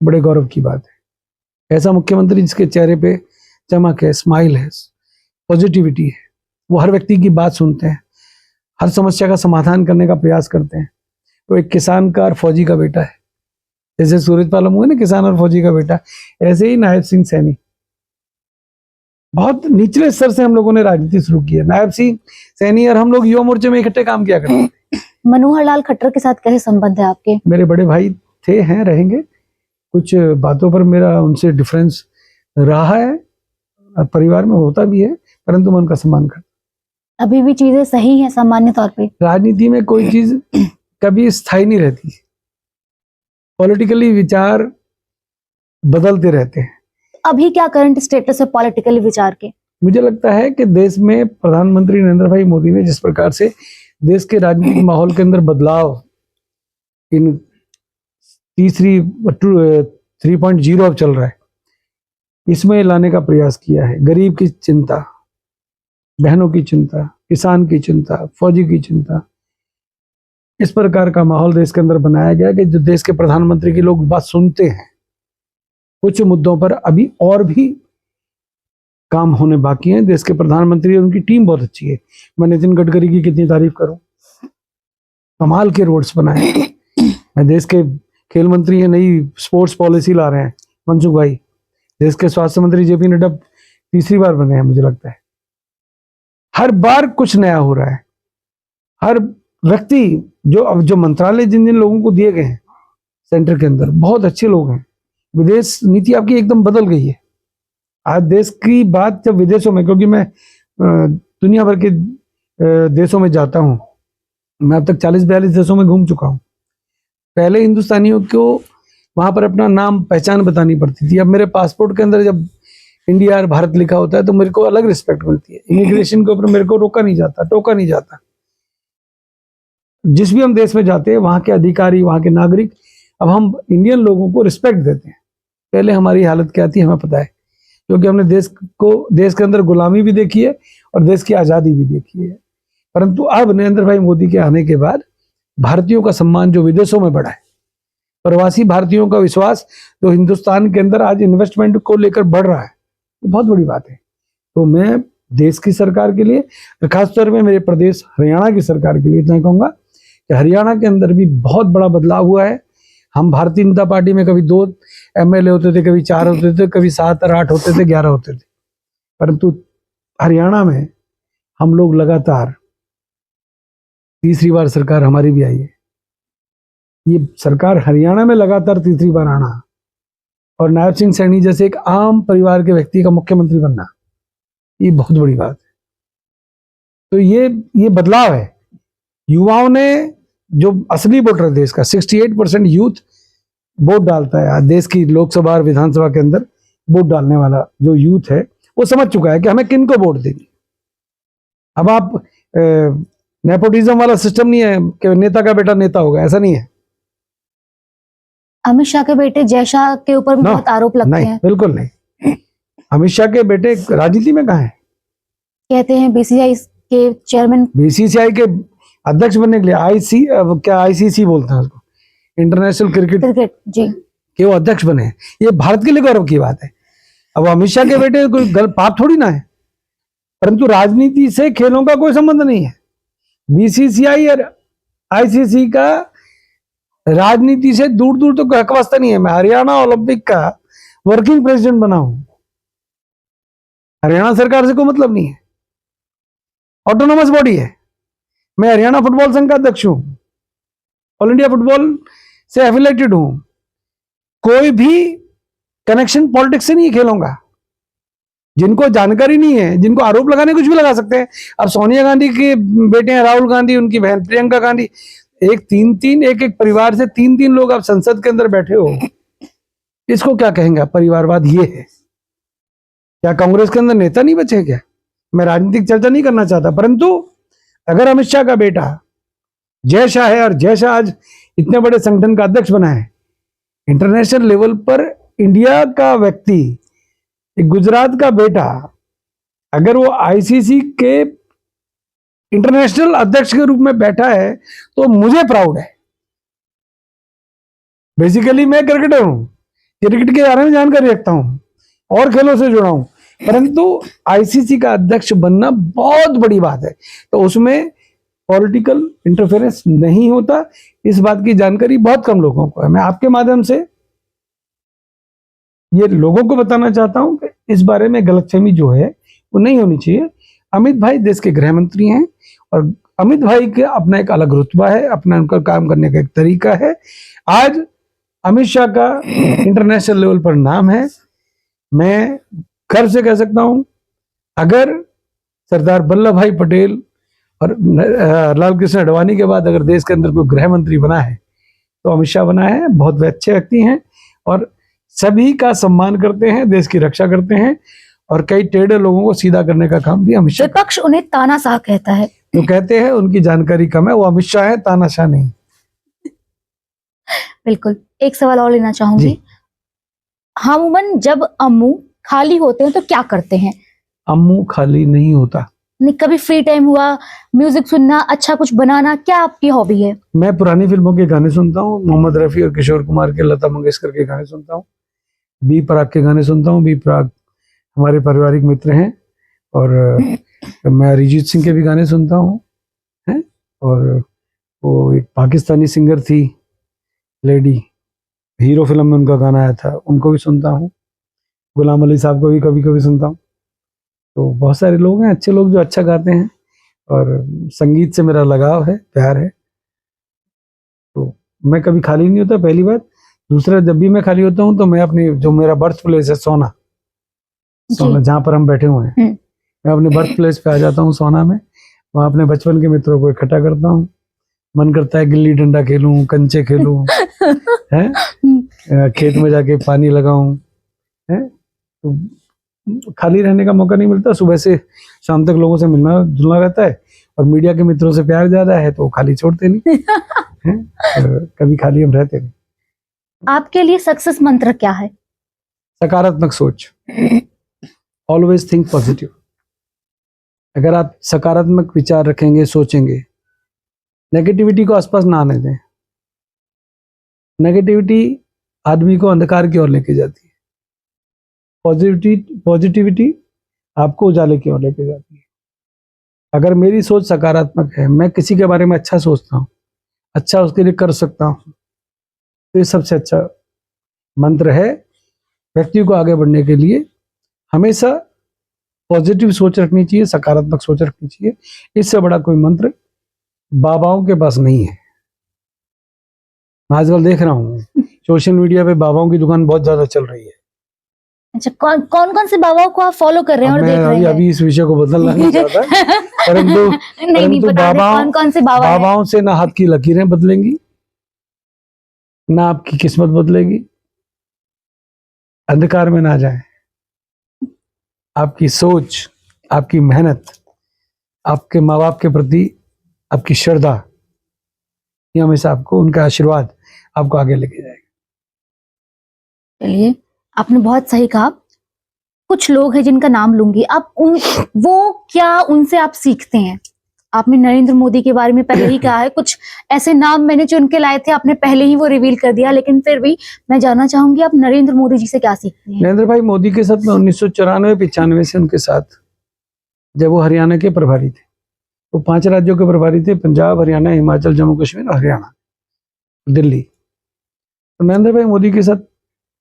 बड़े गौरव की बात है। ऐसा मुख्यमंत्री जिसके चेहरे पे चमक है, स्माइल है, पॉजिटिविटी है, वो हर व्यक्ति की बात सुनते हैं, हर समस्या का समाधान करने का प्रयास करते हैं। वो एक किसान का और फौजी का बेटा है, जैसे सूरजपाल हुए ना किसान और फौजी का बेटा, ऐसे ही नायब सिंह सैनी। बहुत निचले स्तर से हम लोगों ने राजनीति शुरू की है। नायब सिंह सैनी और हम लोग युवा मोर्चे में इकट्ठे काम किया करते थे। मनोहर लाल खट्टर के साथ कैसे संबंध है आपके? मेरे बड़े भाई थे, हैं, रहेंगे। कुछ बातों पर मेरा उनसे डिफरेंस रहा है, परिवार में होता भी है, परंतु मैं उनका सम्मान करता। अभी भी चीजें सही हैं सामान्य तौर पे? राजनीति में कोई चीज कभी स्थायी नहीं रहती, पॉलिटिकली विचार बदलते रहते हैं। अभी क्या करंट स्टेटस है पॉलिटिकली विचार के? मुझे लगता है कि देश में प्रधानमंत्री नरेंद्र भाई मोदी ने जिस प्रकार से देश के राजनीतिक माहौल के अंदर बदलाव इन 3.0 अब चल रहा है, इसमें लाने का प्रयास किया है। गरीब की चिंता, बहनों की चिंता, किसान की चिंता, फौजी की चिंता, इस प्रकार का माहौल देश के अंदर बनाया गया कि जो देश के प्रधानमंत्री की लोग बात सुनते हैं। कुछ मुद्दों पर अभी और भी काम होने बाकी हैं। देश के प्रधानमंत्री और उनकी टीम बहुत अच्छी है। मैं नितिन गडकरी की कितनी तारीफ करूं, कमाल के रोड्स बनाए। मैं देश के खेल मंत्री हैं, नई स्पोर्ट्स पॉलिसी ला रहे हैं मनसुख भाई। देश के स्वास्थ्य मंत्री जेपी नड्डा तीसरी बार बने हैं, मुझे लगता है। हर बार कुछ नया हो रहा है। हर व्यक्ति जो मंत्रालय जिन जिन लोगों को दिए गए हैं सेंटर के अंदर, बहुत अच्छे लोग हैं। विदेश नीति आपकी एकदम बदल गई है। आज देश की बात जब विदेशों में, क्योंकि मैं दुनिया भर के देशों में जाता हूं, मैं अब तक 40-42 देशों में घूम चुका हूं। पहले हिंदुस्तानियों को वहां पर अपना नाम पहचान बतानी पड़ती थी। अब मेरे पासपोर्ट के अंदर जब इंडिया और भारत लिखा होता है तो मेरे को अलग रिस्पेक्ट मिलती है। इमिग्रेशन के ऊपर मेरे को रोका नहीं जाता, टोका नहीं जाता। जिस भी हम देश में जाते हैं वहां के अधिकारी, वहां के नागरिक, अब हम इंडियन लोगों को रिस्पेक्ट देते हैं। पहले हमारी हालत क्या थी हमें पता है, क्योंकि हमने देश के अंदर गुलामी भी देखी है और देश की आज़ादी भी देखी है। परंतु अब नरेंद्र भाई मोदी के आने के बाद भारतीयों का सम्मान जो विदेशों में बढ़ा है, प्रवासी भारतीयों का विश्वास जो हिंदुस्तान के अंदर आज इन्वेस्टमेंट को लेकर बढ़ रहा है, ये बहुत बड़ी बात है। तो मैं देश की सरकार के लिए, खासतौर में मेरे प्रदेश हरियाणा की सरकार के लिए इतना कहूँगा कि हरियाणा के अंदर भी बहुत बड़ा बदलाव हुआ है। हम भारतीय जनता पार्टी में कभी 2 MLA होते थे, कभी 4 होते थे, कभी 7 और 8 होते थे, 11 होते थे। परंतु हरियाणा में हम लोग लगातार, तीसरी बार सरकार हमारी भी आई है। ये सरकार हरियाणा में लगातार तीसरी बार आना और नायब सिंह सैनी जैसे एक आम परिवार के व्यक्ति का मुख्यमंत्री बनना, ये बहुत बड़ी बात है। तो ये बदलाव है। युवाओं ने, जो असली वोटर देश का 68% यूथ वोट डालता है। आज देश की लोकसभा और विधानसभा के अंदर वोट डालने वाला जो यूथ है वो समझ चुका है कि हमें किन को वोट देनी। अब आप नेपोटिज्म वाला सिस्टम नहीं है कि नेता का बेटा नेता होगा, ऐसा नहीं है। अमित शाह के बेटे जय शाह के ऊपर भी No, बहुत आरोप लगते नहीं, हैं। बिल्कुल नहीं। अमित शाह के बेटे राजनीति में कहाँ है? कहते हैं बीसीसीआई के चेयरमैन, बीसीसीआई के अध्यक्ष बनने के लिए ICC बोलते हैं उसको, इंटरनेशनल क्रिकेट जी के वो अध्यक्ष बने। ये भारत के लिए गौरव की बात है। अब अमित शाह के बेटे कोई गलत पाप थोड़ी ना है। परंतु राजनीति से खेलों का कोई संबंध नहीं है। बीसीसीआई और ICC का राजनीति से दूर दूर तो हक वास्ता नहीं है। मैं हरियाणा ओलंपिक का वर्किंग प्रेसिडेंट बना हूं। हरियाणा सरकार से कोई मतलब नहीं है, ऑटोनोमस बॉडी है। मैं हरियाणा फुटबॉल संघ का अध्यक्ष हूं, ऑल इंडिया फुटबॉल से एफिलेटेड हूं। कोई भी कनेक्शन पॉलिटिक्स से नहीं खेलों का। जिनको जानकारी नहीं है, जिनको आरोप लगाने कुछ भी लगा सकते हैं। अब सोनिया गांधी के बेटे हैं राहुल गांधी, उनकी बहन प्रियंका गांधी, एक परिवार से 3 लोग आप संसद के अंदर बैठे हो, इसको क्या कहेंगे? परिवारवाद ये है क्या? कांग्रेस के अंदर नेता नहीं बचे क्या? मैं राजनीतिक चर्चा नहीं करना चाहता, परंतु अगर अमित शाह का बेटा जय शाह है और जय शाह आज इतने बड़े संगठन का अध्यक्ष बना है, इंटरनेशनल लेवल पर इंडिया का व्यक्ति, एक गुजरात का बेटा, अगर वो ICC के इंटरनेशनल अध्यक्ष के रूप में बैठा है तो मुझे प्राउड है। बेसिकली मैं क्रिकेटर हूं, क्रिकेट के बारे में जानकारी रखता हूं और खेलों से जुड़ा हूं, परंतु ICC का अध्यक्ष बनना बहुत बड़ी बात है। तो उसमें पॉलिटिकल इंटरफेरेंस नहीं होता, इस बात की जानकारी बहुत कम लोगों को है। मैं आपके माध्यम से ये लोगों को बताना चाहता हूं कि इस बारे में गलतफहमी जो है वो नहीं होनी चाहिए। अमित भाई देश के गृह मंत्री हैं और अमित भाई के अपना एक अलग रुतबा है, अपना उनका काम करने का एक तरीका है। आज अमित शाह का इंटरनेशनल लेवल पर नाम है। मैं गर्व से कह सकता हूं, अगर सरदार वल्लभ भाई पटेल और लाल कृष्ण आडवाणी के बाद अगर देश के अंदर कोई गृह मंत्री बना है तो अमित शाह बना है। बहुत अच्छे व्यक्ति हैं और सभी का सम्मान करते हैं, देश की रक्षा करते हैं और कई टेढ़े लोगों को सीधा करने का काम भी अमित शाह। विपक्ष उन्हें तानाशाह कहता है। जो कहते हैं उनकी जानकारी कम है, वो अमित शाह है, तानाशाह नहीं। बिल्कुल। एक सवाल और लेना चाहूंगी। जी। अमूमन जब अम्मू खाली होते हैं तो क्या करते हैं? अम्मू खाली नहीं होता। नहीं, कभी फ्री टाइम हुआ, म्यूजिक सुनना, अच्छा कुछ बनाना, क्या आपकी हॉबी है? मैं पुरानी फिल्मों के गाने सुनता हूँ, मोहम्मद रफी और किशोर कुमार के, लता मंगेशकर के गाने सुनता हूँ, बी प्राक के गाने सुनता हूँ। बी प्राक हमारे पारिवारिक मित्र हैं और मैं अरिजीत सिंह के भी गाने सुनता हूँ हैं, और वो एक पाकिस्तानी सिंगर थी, लेडी, हीरो फिल्म में उनका गाना आया था, उनको भी सुनता हूँ। गुलाम अली साहब को भी कभी कभी सुनता हूँ। तो बहुत सारे लोग हैं, अच्छे लोग जो अच्छा गाते हैं, और संगीत से मेरा लगाव है, प्यार है। तो मैं कभी खाली नहीं होता, पहली बात। दूसरा, जब भी मैं खाली होता हूँ तो मैं अपनी, जो मेरा बर्थ प्लेस है सोना, जहाँ पर हम बैठे हुए हैं, मैं अपने बर्थ प्लेस पे आ जाता हूँ सोना में। वहाँ अपने बचपन के मित्रों को इकट्ठा करता हूँ। मन करता है गिल्ली डंडा खेलूं, कंचे खेलूं, हैं, खेत में जाके पानी लगाऊं, हैं। तो खाली रहने का मौका नहीं मिलता, सुबह से शाम तक लोगों से मिलना जुलना रहता है, और मीडिया के मित्रों से प्यार ज्यादा है तो खाली छोड़ते नहीं हैं। कभी खाली हम रहते नहीं। आपके लिए सक्सेस मंत्र क्या है? सकारात्मक सोच, ऑलवेज थिंक पॉजिटिव। अगर आप सकारात्मक विचार रखेंगे, सोचेंगे, नेगेटिविटी को आसपास ना आने दें। नेगेटिविटी आदमी को अंधकार की ओर लेके जाती है, पॉजिटिविटी आपको उजाले की ओर लेके जाती है। अगर मेरी सोच सकारात्मक है, मैं किसी के बारे में अच्छा सोचता हूँ, अच्छा उसके लिए कर सकता हूँ, तो ये सबसे अच्छा मंत्र है। व्यक्ति को आगे बढ़ने के लिए हमेशा पॉजिटिव सोच रखनी चाहिए, सकारात्मक सोच रखनी चाहिए। इससे बड़ा कोई मंत्र बाबाओं के पास नहीं है। मैं आजकल देख रहा हूँ सोशल मीडिया पे बाबाओं की दुकान बहुत ज्यादा चल रही है। अच्छा, कौन कौन से बाबाओं को आप फॉलो कर रहे हैं और मैं देख रहे हैं? अभी इस विषय को बदलना नहीं चाहता, परंतु नहीं बता दें कौन कौन से बाबा हैं? बाबाओं से ना हाथ की लकीरें बदलेंगी, ना आपकी किस्मत बदलेगी। अंधकार में ना जाए। आपकी सोच, आपकी मेहनत, आपके माँ बाप के प्रति आपकी श्रद्धा, ये हमेशा आपको, उनका आशीर्वाद आपको आगे लेके जाएगा। चलिए, आपने बहुत सही कहा। कुछ लोग हैं जिनका नाम लूंगी, आप वो क्या उनसे आप सीखते हैं? आपने नरेंद्र मोदी के बारे में पहले ही कहा है, कुछ ऐसे नाम मैंने जो उनके लाए थे आपने पहले ही वो रिवील कर दिया, लेकिन फिर भी मैं जानना चाहूंगी आप नरेंद्र मोदी जी से क्या सीखते हैं? नरेंद्र भाई मोदी के साथ मैं 1994-95 से उनके साथ, जब वो हरियाणा के प्रभारी थे, वो 5 राज्यों के प्रभारी थे, पंजाब, हरियाणा, हिमाचल, जम्मू कश्मीर और हरियाणा, दिल्ली। तो नरेंद्र भाई मोदी के साथ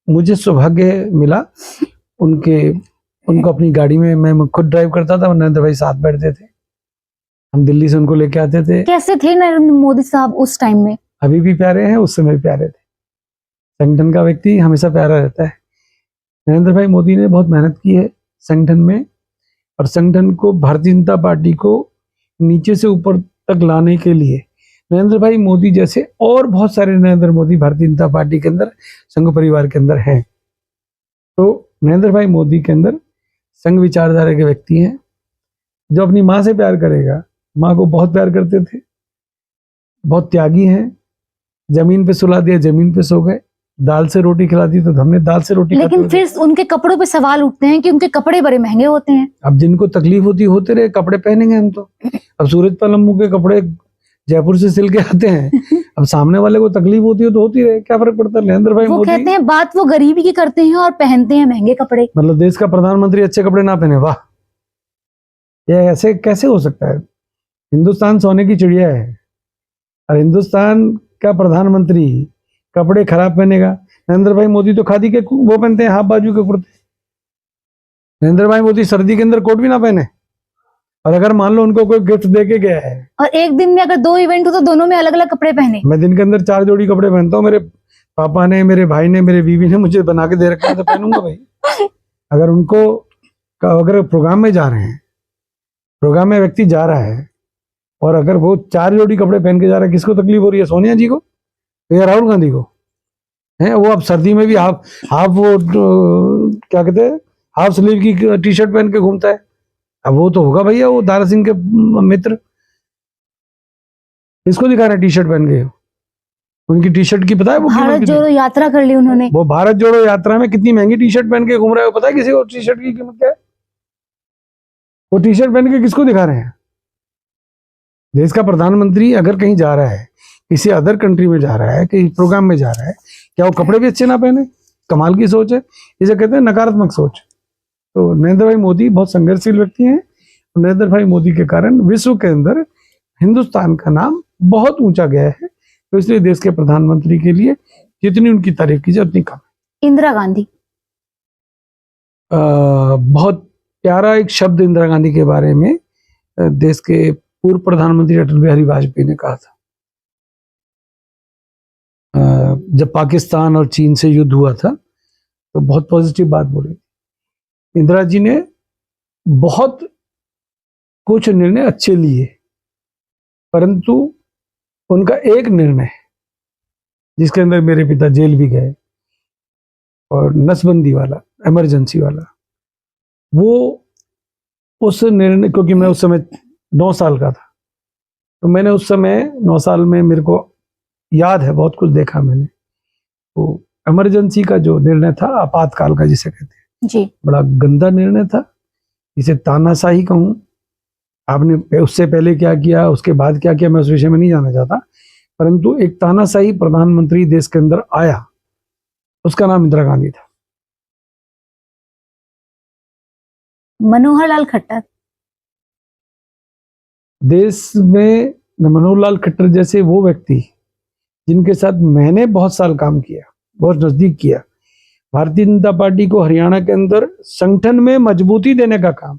मुझे सौभाग्य मिला, उनको अपनी गाड़ी में, मैं खुद ड्राइव करता था, नरेंद्र भाई साथ बैठते थे, हम दिल्ली से उनको लेके आते थे। कैसे थे नरेंद्र मोदी साहब उस टाइम में? अभी भी प्यारे हैं, उस समय भी प्यारे थे। संगठन का व्यक्ति हमेशा प्यारा रहता है। नरेंद्र भाई मोदी ने बहुत मेहनत की है संगठन में, और संगठन को, भारतीय जनता पार्टी को नीचे से ऊपर तक लाने के लिए नरेंद्र भाई मोदी जैसे और बहुत सारे नरेंद्र मोदी भारतीय जनता पार्टी के अंदर, संघ परिवार के अंदर हैं। तो नरेंद्र भाई मोदी के अंदर संघ विचारधारा के व्यक्ति हैं। जो अपनी माँ से प्यार करेगा, माँ को बहुत प्यार करते थे, बहुत त्यागी हैं। जमीन पे सुला दिया, जमीन पे सो गए, दाल से रोटी खिला दी तो हमने दाल से रोटी। लेकिन फिर उनके कपड़ों पे सवाल उठते हैं कि उनके कपड़े बड़े महंगे होते हैं। अब जिनको तकलीफ होते रहे, कपड़े पहनेंगे हम तो। अब सूरज पलम्बू के कपड़े जयपुर से सिल के आते हैं, अब सामने वाले को तकलीफ होती है तो होती रहे, क्या फर्क पड़ता है। नरेंद्र भाई मोदी कहते हैं बात वो गरीबी की करते हैं और पहनते हैं महंगे कपड़े। मतलब देश का प्रधानमंत्री अच्छे कपड़े ना पहने, वाह, ये ऐसे कैसे हो सकता है? हिंदुस्तान सोने की चिड़िया है, और हिंदुस्तान का प्रधानमंत्री कपड़े खराब पहनेगा? नरेंद्र भाई मोदी तो खादी के वो पहनते हैं, हाफ बाजू के कुर्ते। नरेंद्र भाई मोदी सर्दी के अंदर कोट भी ना पहने, और अगर मान लो उनको कोई गिफ्ट दे के गया है, और एक दिन में अगर 2 इवेंट हो तो दोनों में अलग अलग कपड़े पहने। मैं दिन के अंदर 4 जोड़ी कपड़े पहनता हूँ। मेरे पापा ने, मेरे भाई ने, मेरे बीवी ने मुझे बना के दे रखा है तो पहनूंगा भाई। अगर उनको, अगर प्रोग्राम में जा रहे हैं, प्रोग्राम में व्यक्ति जा रहा है, और अगर वो 4 जोड़ी कपड़े पहन के जा रहा है, किसको तकलीफ हो रही है? सोनिया जी को या राहुल गांधी को? है वो अब सर्दी में भी हाफ वो क्या कहते हैं, हाफ स्लीव की टी शर्ट पहन के घूमता है। अब वो तो होगा भैया, वो दारा सिंह के मित्र, किसको दिखा रहे हैं टी शर्ट पहन के? उनकी टी शर्ट की पता है वो भारत जोड़ो यात्रा कर ली उन्होंने। वो भारत जोड़ो यात्रा में कितनी महंगी टी शर्ट पहन के घूम रहे हो? पता है किसी को टी शर्ट की कीमत क्या है? वो टी शर्ट पहन के किसको दिखा रहे हैं? देश का प्रधानमंत्री अगर कहीं जा रहा है, किसी अदर कंट्री में जा रहा है, कहीं प्रोग्राम में जा रहा है, क्या वो कपड़े भी अच्छे ना पहने? कमाल की सोच है, इसे कहते हैं नकारात्मक सोच। तो नरेंद्र भाई मोदी बहुत संघर्षशील व्यक्ति हैं। नरेंद्र भाई मोदी के कारण विश्व के अंदर हिंदुस्तान का नाम बहुत ऊंचा गया है। तो इसलिए देश के प्रधानमंत्री के लिए जितनी उनकी तारीफ कीजिए उतनी कम। इंदिरा गांधी, बहुत प्यारा एक शब्द इंदिरा गांधी के बारे में देश के पूर्व प्रधानमंत्री अटल बिहारी वाजपेयी ने कहा था। जब पाकिस्तान और चीन से युद्ध हुआ था तो बहुत पॉजिटिव बात बोली। इंदिरा जी ने बहुत कुछ निर्णय अच्छे लिए, परंतु उनका एक निर्णय जिसके अंदर मेरे पिता जेल भी गए और नसबंदी वाला, इमरजेंसी वाला, वो उस निर्णय, क्योंकि मैं उस समय 9 साल का था, तो मैंने उस समय 9 साल में मेरे को याद है बहुत कुछ देखा मैंने। तो इमरजेंसी का जो निर्णय था, आपातकाल का जिसे कहते हैं जी, बड़ा गंदा निर्णय था, इसे तानाशाही कहूं। आपने उससे पहले क्या किया, उसके बाद क्या किया, मैं उस विषय में नहीं जाना चाहता, परंतु एक तानाशाही प्रधानमंत्री देश के अंदर आया, उसका नाम इंदिरा गांधी था। मनोहर लाल खट्टर, देश में मनोहर लाल खट्टर जैसे वो व्यक्ति जिनके साथ मैंने बहुत साल काम किया, बहुत नजदीक किया, भारतीय जनता पार्टी को हरियाणा के अंदर संगठन में मजबूती देने का काम,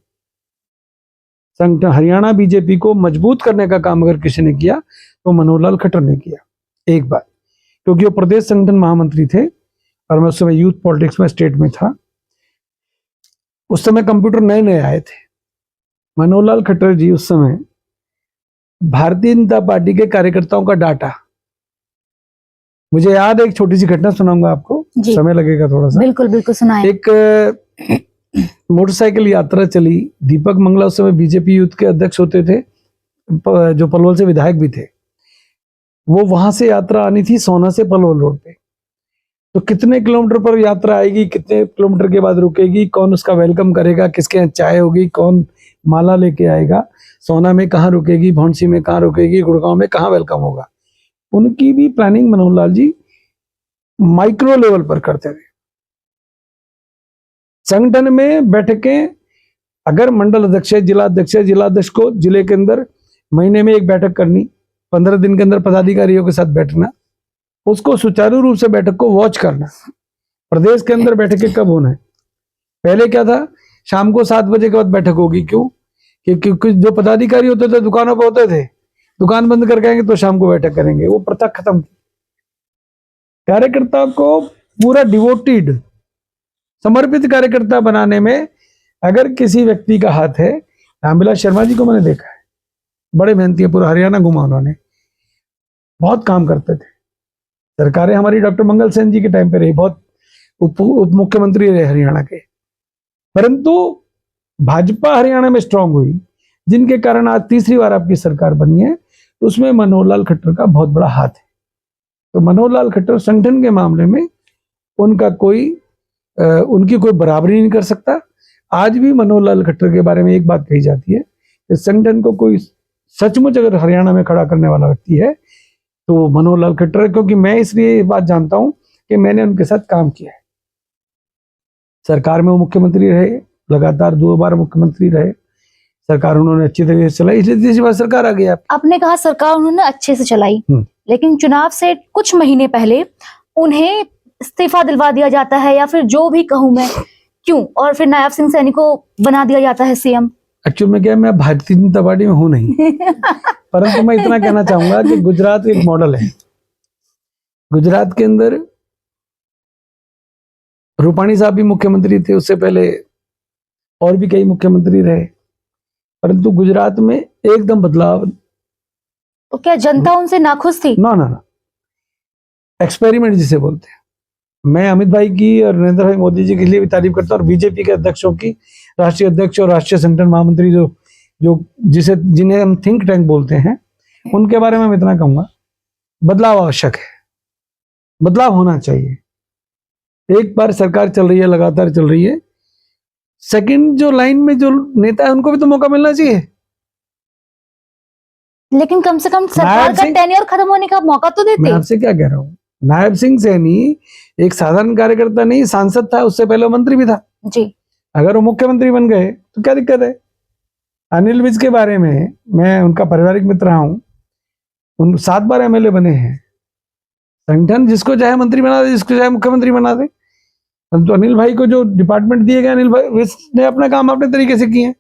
संगठन हरियाणा बीजेपी को मजबूत करने का काम अगर किसी ने किया तो मनोहर लाल खट्टर ने किया। एक बार, क्योंकि वो प्रदेश संगठन महामंत्री थे और मैं उस समय यूथ पॉलिटिक्स में स्टेट में था। उस समय कंप्यूटर नए नए आए थे। मनोहर लाल खट्टर जी उस समय भारतीय जनता पार्टी के कार्यकर्ताओं का डाटा, मुझे याद है, एक छोटी सी घटना सुनाऊंगा आपको, जी। समय लगेगा थोड़ा सा। बिल्कुल बिल्कुल सुनाएं। एक मोटरसाइकिल यात्रा चली। दीपक मंगला उस समय बीजेपी यूथ के अध्यक्ष होते थे, जो पलवल से विधायक भी थे। वो वहां से यात्रा आनी थी सोना से पलवल रोड पे। तो कितने किलोमीटर पर यात्रा आएगी, कितने किलोमीटर के बाद रुकेगी, कौन उसका वेलकम करेगा, किसके यहाँ चाय होगी, कौन माला लेके आएगा, सोना में कहाँ रुकेगी, भौंसी में कहाँ रुकेगी, गुड़गांव में कहाँ वेलकम होगा, उनकी भी planning Manohar Lal ji micro level पर करते थे। संगठन में बैठकें, अगर मंडल अध्यक्ष है, जिला अध्यक्ष है, जिला अध्यक्ष को जिले के अंदर महीने में एक बैठक करनी, 15 दिन के अंदर पदाधिकारियों के साथ बैठना, उसको सुचारू रूप से बैठक को वॉच करना। प्रदेश के अंदर बैठकें कब होना है, पहले क्या था, शाम को 7 बजे के बाद बैठक होगी। क्यों? क्योंकि जो पदाधिकारी होते थे दुकानों पर होते थे, दुकान बंद करके आएंगे तो शाम को बैठक करेंगे। वो प्रथा खत्म की। कार्यकर्ता को पूरा डिवोटेड, समर्पित कार्यकर्ता बनाने में अगर किसी व्यक्ति का हाथ है, रामविलास शर्मा जी को मैंने देखा है, बड़े मेहनती है, पूरा हरियाणा घुमा उन्होंने, बहुत काम करते थे। सरकारें हमारी डॉक्टर मंगल सेन जी के टाइम पे रही, बहुत उप मुख्यमंत्री रहे हरियाणा के, परंतु भाजपा हरियाणा में स्ट्रांग हुई, जिनके कारण आज तीसरी बार आपकी सरकार बनी है। तो उसमें मनोहर लाल खट्टर का बहुत बड़ा हाथ है। तो मनोहर लाल खट्टर संगठन के मामले में उनका उनकी कोई बराबरी नहीं कर सकता। आज भी मनोहर लाल खट्टर के बारे में एक बात कही जाती है कि संगठन को कोई सचमुच अगर हरियाणा में खड़ा करने वाला व्यक्ति है तो मनोहर लाल खट्टर है। क्योंकि मैं इसलिए ये बात जानता हूं कि मैंने उनके साथ काम किया है। सरकार में वो मुख्यमंत्री रहे, लगातार 2 बार मुख्यमंत्री रहे, सरकार उन्होंने अच्छी तरीके से चलाई, इसलिए तीसरी बार सरकार आ गई। आपने कहा सरकार उन्होंने अच्छे से चलाई, लेकिन चुनाव से कुछ महीने पहले उन्हें इस्तीफा दिलवा दिया जाता है, या फिर जो भी कहूं मैं, क्यों? और फिर नायब सिंह सैनी को बना दिया जाता है सीएम। एक्चुअली में क्या, मैं भारतीय जनता पार्टी में हूं नहीं, परंतु मैं इतना कहना चाहूंगा कि गुजरात एक मॉडल है। गुजरात के अंदर रूपाणी साहब भी मुख्यमंत्री थे, उससे पहले और भी कई मुख्यमंत्री रहे, परंतु गुजरात में एकदम बदलाव। तो क्या जनता उनसे नाखुश थी? ना, एक्सपेरिमेंट जिसे बोलते हैं। मैं अमित भाई की और नरेंद्र भाई मोदी जी के लिए भी तारीफ करता हूँ, और बीजेपी के अध्यक्षों की, राष्ट्रीय अध्यक्ष और राष्ट्रीय संगठन महामंत्री जिन्हें हम थिंक टैंक बोलते हैं, उनके बारे में मैं इतना कहूंगा, बदलाव आवश्यक है, बदलाव होना चाहिए। एक बार सरकार चल रही है, लगातार चल रही है, सेकंड जो लाइन में जो नेता है उनको भी तो मौका मिलना चाहिए। लेकिन कम से कम सरकार का टेन्योर खत्म होने का मौका तो देते। मैं आपसे क्या कह रहा हूँ, नायब सिंह सैनी एक साधारण कार्यकर्ता नहीं, सांसद था, उससे पहले मंत्री भी था जी। अगर वो मुख्यमंत्री बन गए तो क्या दिक्कत है? अनिल विज के बारे में, मैं उनका पारिवारिक मित्र रहा हूं, उन 7 बार एमएलए बने हैं। संगठन जिसको चाहे मंत्री बना दे, जिसको चाहे मुख्यमंत्री बना दे। तो अनिल भाई को जो डिपार्टमेंट दिए गए, अनिल भाई ने अपना काम अपने तरीके से किए हैं।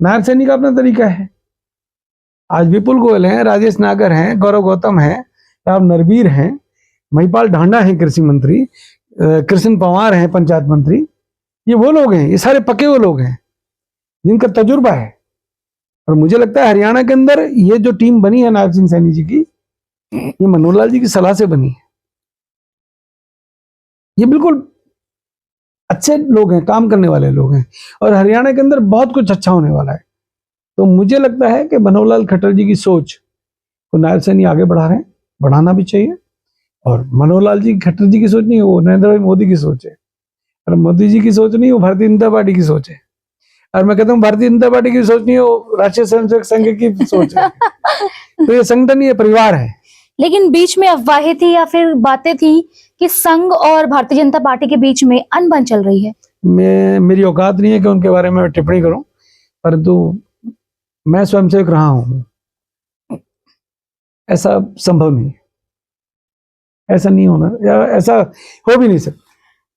नायब सैनी का अपना तरीका है। आज विपुल गोयल हैं, राजेश नागर हैं, गौरव गौतम हैं, राव नरवीर हैं, महिपाल ढांडा हैं कृषि मंत्री, कृष्ण पवार हैं पंचायत मंत्री। ये वो लोग हैं, ये सारे पके हुए लोग हैं जिनका तजुर्बा है। और मुझे लगता है हरियाणा के अंदर ये जो टीम बनी है नायब सिंह सैनी जी की, ये मनोहर लाल जी की सलाह से बनी है। ये बिल्कुल अच्छे लोग हैं, काम करने वाले लोग हैं, और हरियाणा के अंदर बहुत कुछ अच्छा होने वाला है। तो मुझे लगता है कि मनोहर लाल खट्टर जी की सोच को नायब सैनी आगे बढ़ा रहे हैं, बढ़ाना भी चाहिए। और मनोहर लाल जी खट्टर जी की सोच नहीं है, वो नरेंद्र भाई मोदी की सोच है। और मोदी जी की सोच नहीं, वो भारतीय जनता पार्टी की सोच है। और मैं कहता हूँ भारतीय जनता पार्टी की सोच नहीं है, वो राष्ट्रीय स्वयंसेवक संघ की सोच है। तो ये संगठन, ये परिवार है। लेकिन बीच में अफवाहें थी या फिर बातें थी कि संघ और भारतीय जनता पार्टी के बीच में अनबन चल रही है। मेरी औकात नहीं है कि उनके बारे में टिप्पणी करूं, परंतु मैं स्वयंसेवक रहा हूं, ऐसा संभव नहीं है, ऐसा नहीं होना, या ऐसा हो भी नहीं सकता।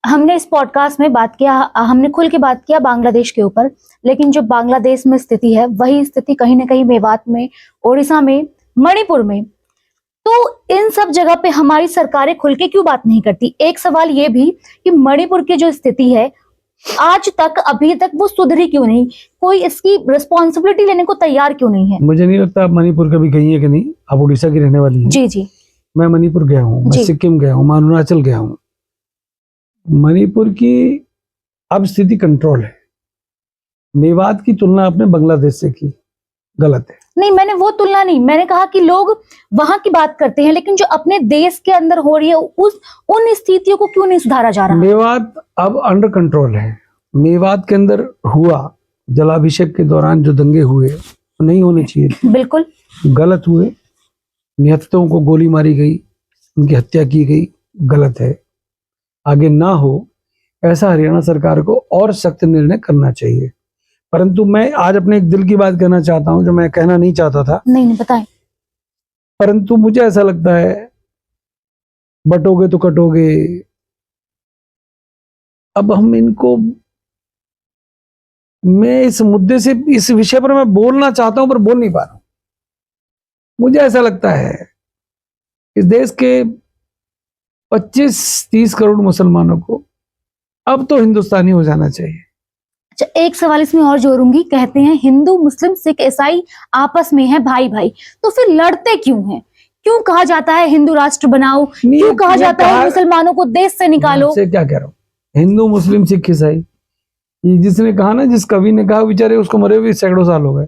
हमने इस पॉडकास्ट में बात किया, हमने खुल के बात किया बांग्लादेश के ऊपर, लेकिन जो बांग्लादेश में स्थिति है वही स्थिति कहीं ना कहीं मेवात में, ओडिशा में, मणिपुर में। तो इन सब जगह पे हमारी सरकारें खुल के क्यों बात नहीं करती? एक सवाल ये भी कि मणिपुर की जो स्थिति है आज तक, अभी तक वो सुधरी क्यों नहीं? कोई इसकी रिस्पॉन्सिबिलिटी लेने को तैयार क्यों नहीं है? मुझे नहीं लगता आप मणिपुर कभी गई है कि नहीं। आप उड़ीसा की रहने वाली हैं। जी जी। मैं मणिपुर गया हूँ, मैं जी। सिक्किम गया हूँ, मैं अरुणाचल गया हूँ। मणिपुर की अब स्थिति कंट्रोल है। मेवात की तुलना आपने बांग्लादेश से की, गलत है। नहीं, मैंने वो तुलना नहीं, मैंने कहा कि लोग वहां की बात करते हैं, लेकिन जो अपने देश के अंदर हो रही है उन स्थितियों को क्यों नहीं सुधारा जा रहा? मेवात अब अंडर कंट्रोल है। मेवात के अंदर हुआ, जलाभिषेक के दौरान जो दंगे हुए, वो नहीं होने चाहिए थे, बिल्कुल गलत हुए। निहत्तों को गोली मारी गई, उनकी हत्या की गई, गलत है। आगे ना हो, ऐसा हरियाणा सरकार को और सख्त निर्णय करना चाहिए। परंतु मैं आज अपने एक दिल की बात कहना चाहता हूं, जो मैं कहना नहीं चाहता था। नहीं बताएं। परंतु मुझे ऐसा लगता है, बटोगे तो कटोगे। अब हम इनको, मैं इस मुद्दे से, इस विषय पर मैं बोलना चाहता हूं पर बोल नहीं पा रहा हूं। मुझे ऐसा लगता है इस देश के 25-30 करोड़ मुसलमानों को अब तो हिंदुस्तानी हो जाना चाहिए। अच्छा, एक सवाल इसमें और जोड़ूंगी। कहते हैं हिंदू, मुस्लिम, सिख, ईसाई आपस में है भाई भाई, तो फिर लड़ते क्यों हैं? क्यों कहा जाता है हिंदू राष्ट्र बनाओ? क्यों कहा जाता है मुसलमानों को देश से निकालो? से क्या कह रहा हूँ, हिंदू, मुस्लिम, सिख, ईसाई, ये जिसने कहा ना, जिस कवि ने कहा, बेचारे उसको मरे हुए सैकड़ों साल हो गए,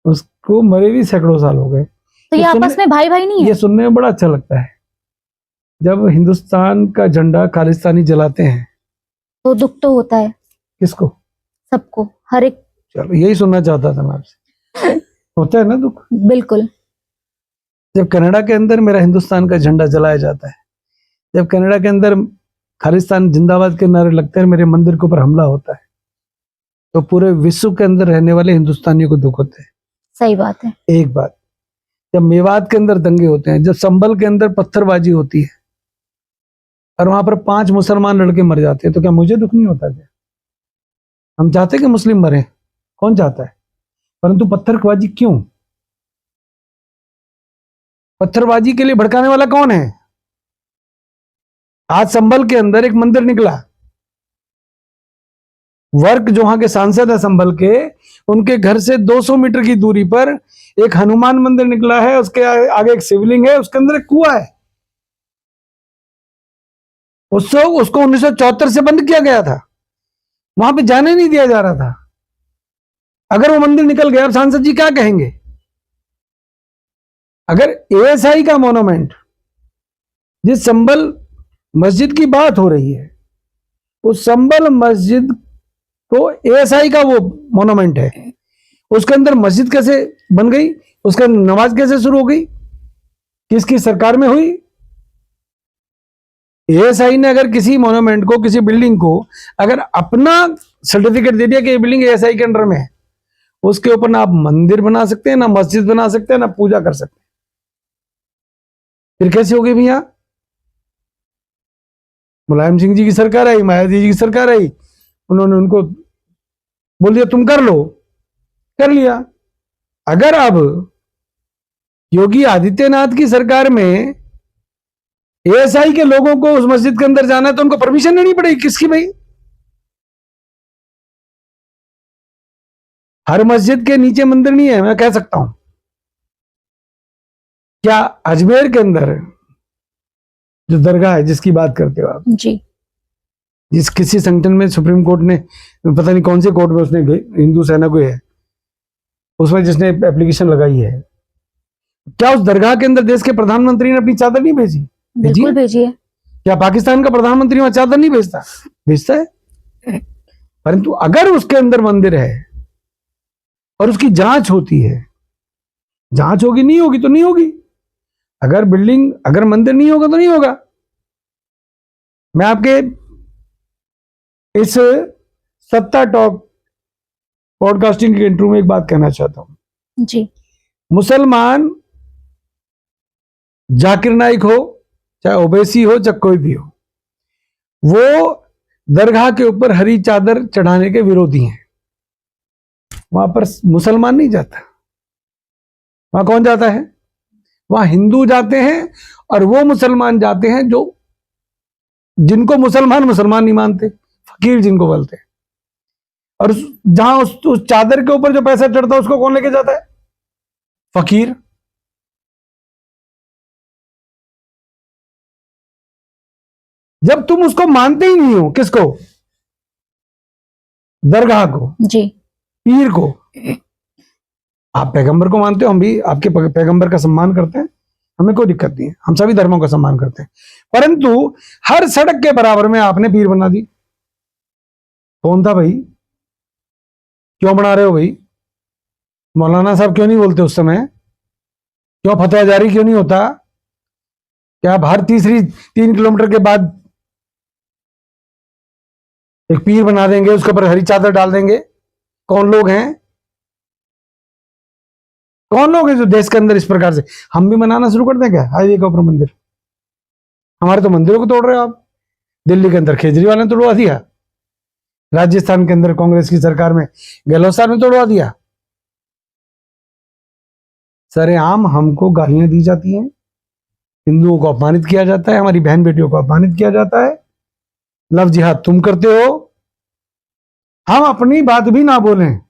उसको मरे भी सैकड़ों साल हो गए। तो ये आपस में भाई भाई नहीं है? ये सुनने में बड़ा अच्छा लगता है। जब हिंदुस्तान का झंडा खालिस्तानी जलाते हैं तो दुख तो होता है। किसको? सबको, हर एक। चलो, यही सुनना चाहता था मैं आपसे। होता है ना दुख? बिल्कुल। जब कनाडा के अंदर मेरा हिंदुस्तान का झंडा जलाया जाता है, जब कनाडा के अंदर खालिस्तान जिंदाबाद के नारे लगते हैं, मेरे मंदिर के ऊपर हमला होता है, तो पूरे विश्व के अंदर रहने वाले हिंदुस्तानियों को दुख होते हैं। सही बात है। एक बात, जब मेवात के अंदर दंगे होते हैं, जब संभल के अंदर पत्थरबाजी होती है और वहां पर 5 मुसलमान लड़के मर जाते हैं, तो क्या मुझे दुख नहीं होता? क्या हम चाहते कि मुस्लिम मरे? कौन चाहता है? परंतु पत्थरबाजी क्यों? पत्थरबाजी के लिए भड़काने वाला कौन है? आज संभल के अंदर एक मंदिर निकला, वर्क जो वहां के सांसद है संभल के, उनके घर से 200 मीटर की दूरी पर एक हनुमान मंदिर निकला है, उसके आगे एक शिवलिंग है, उसके अंदर एक कुआं है। उसको 1974 से बंद किया गया था, वहां पे जाने नहीं दिया जा रहा था। अगर वो मंदिर निकल गया, अब सांसद जी क्या कहेंगे? अगर एएसआई का मोनूमेंट, जिस संभल मस्जिद की बात हो रही है, उस संभल मस्जिद को एएसआई का वो मोनूमेंट है, उसके अंदर मस्जिद कैसे बन गई? उसका नमाज कैसे शुरू हो गई? किसकी सरकार में हुई? एएसआई ने अगर किसी मोनूमेंट को, किसी बिल्डिंग को अगर अपना सर्टिफिकेट दे दिया कि ये बिल्डिंग एएसआई के अंडर में है, उसके ऊपर ना आप मंदिर बना सकते हैं, ना मस्जिद बना सकते हैं, ना पूजा कर सकते हैं। फिर कैसे होगी भैया? मुलायम सिंह जी की सरकार आई, मायावती जी की सरकार आई, उन्होंने उनको बोल दिया तुम कर लो, कर लिया। अगर अब योगी आदित्यनाथ की सरकार में एएसआई के लोगों को उस मस्जिद के अंदर जाना है तो उनको परमिशन लेनी पड़ेगी, किसकी भाई? हर मस्जिद के नीचे मंदिर नहीं है, मैं कह सकता हूं। क्या अजमेर के अंदर जो दरगाह है जिसकी बात करते हो आप जी, जिस किसी संगठन में सुप्रीम कोर्ट ने, पता नहीं कौन से कोर्ट में उसने हिंदू सेना को है उसमें जिसने एप्लीकेशन लगाई है, क्या उस दरगाह के अंदर देश के प्रधानमंत्री ने अपनी चादर नहीं भेजी? बिल्कुल भेजिए। क्या पाकिस्तान का प्रधानमंत्री वहां चादर नहीं भेजता? भेजता है। परंतु अगर उसके अंदर मंदिर है और उसकी जांच होती है, जांच होगी, नहीं होगी तो नहीं होगी। अगर बिल्डिंग, अगर मंदिर नहीं होगा तो नहीं होगा। मैं आपके इस सत्ता टॉक पॉडकास्टिंग के इंटरव्यू में एक बात कहना चाहता हूं। जी, मुसलमान जाकिर नाइक हो, चाहे ओवैसी हो, चाहे कोई भी हो, वो दरगाह के ऊपर हरी चादर चढ़ाने के विरोधी हैं। वहां पर मुसलमान नहीं जाता। वहां कौन जाता है? वहां हिंदू जाते हैं और वो मुसलमान जाते हैं जो जिनको मुसलमान मुसलमान नहीं मानते, फकीर जिनको बोलते हैं। और जहां उस चादर के ऊपर जो पैसा चढ़ता है उसको कौन लेके जाता है? फकीर। जब तुम उसको मानते ही नहीं हो, किसको? दरगाह को, जी, पीर को। आप पैगंबर को मानते हो, हम भी आपके पैगंबर का सम्मान करते हैं, हमें कोई दिक्कत नहीं है, हम सभी धर्मों का सम्मान करते हैं। परंतु हर सड़क के बराबर में आपने पीर बना दी। कौन था भाई? क्यों बना रहे हो भाई? मौलाना साहब क्यों नहीं बोलते उस समय? क्यों फतवा जारी क्यों नहीं होता? क्या आप हर 3 किलोमीटर के बाद एक पीर बना देंगे, उसके ऊपर हरी चादर डाल देंगे? कौन लोग हैं? कौन लोग हैं जो देश के अंदर इस प्रकार से? हम भी मनाना शुरू कर दें क्या हाईवे के ऊपर मंदिर? हमारे तो मंदिरों को तोड़ रहे हो आप। दिल्ली के अंदर केजरीवाल ने तोड़वा दिया, राजस्थान के अंदर कांग्रेस की सरकार में गहलोत साहब ने तोड़वा दिया। सरेआम हमको गालियां दी जाती हैं, हिंदुओं को अपमानित किया जाता है, हमारी बहन बेटियों को अपमानित किया जाता है। लव जिहाद तुम करते हो। हम अपनी बात भी ना बोलें,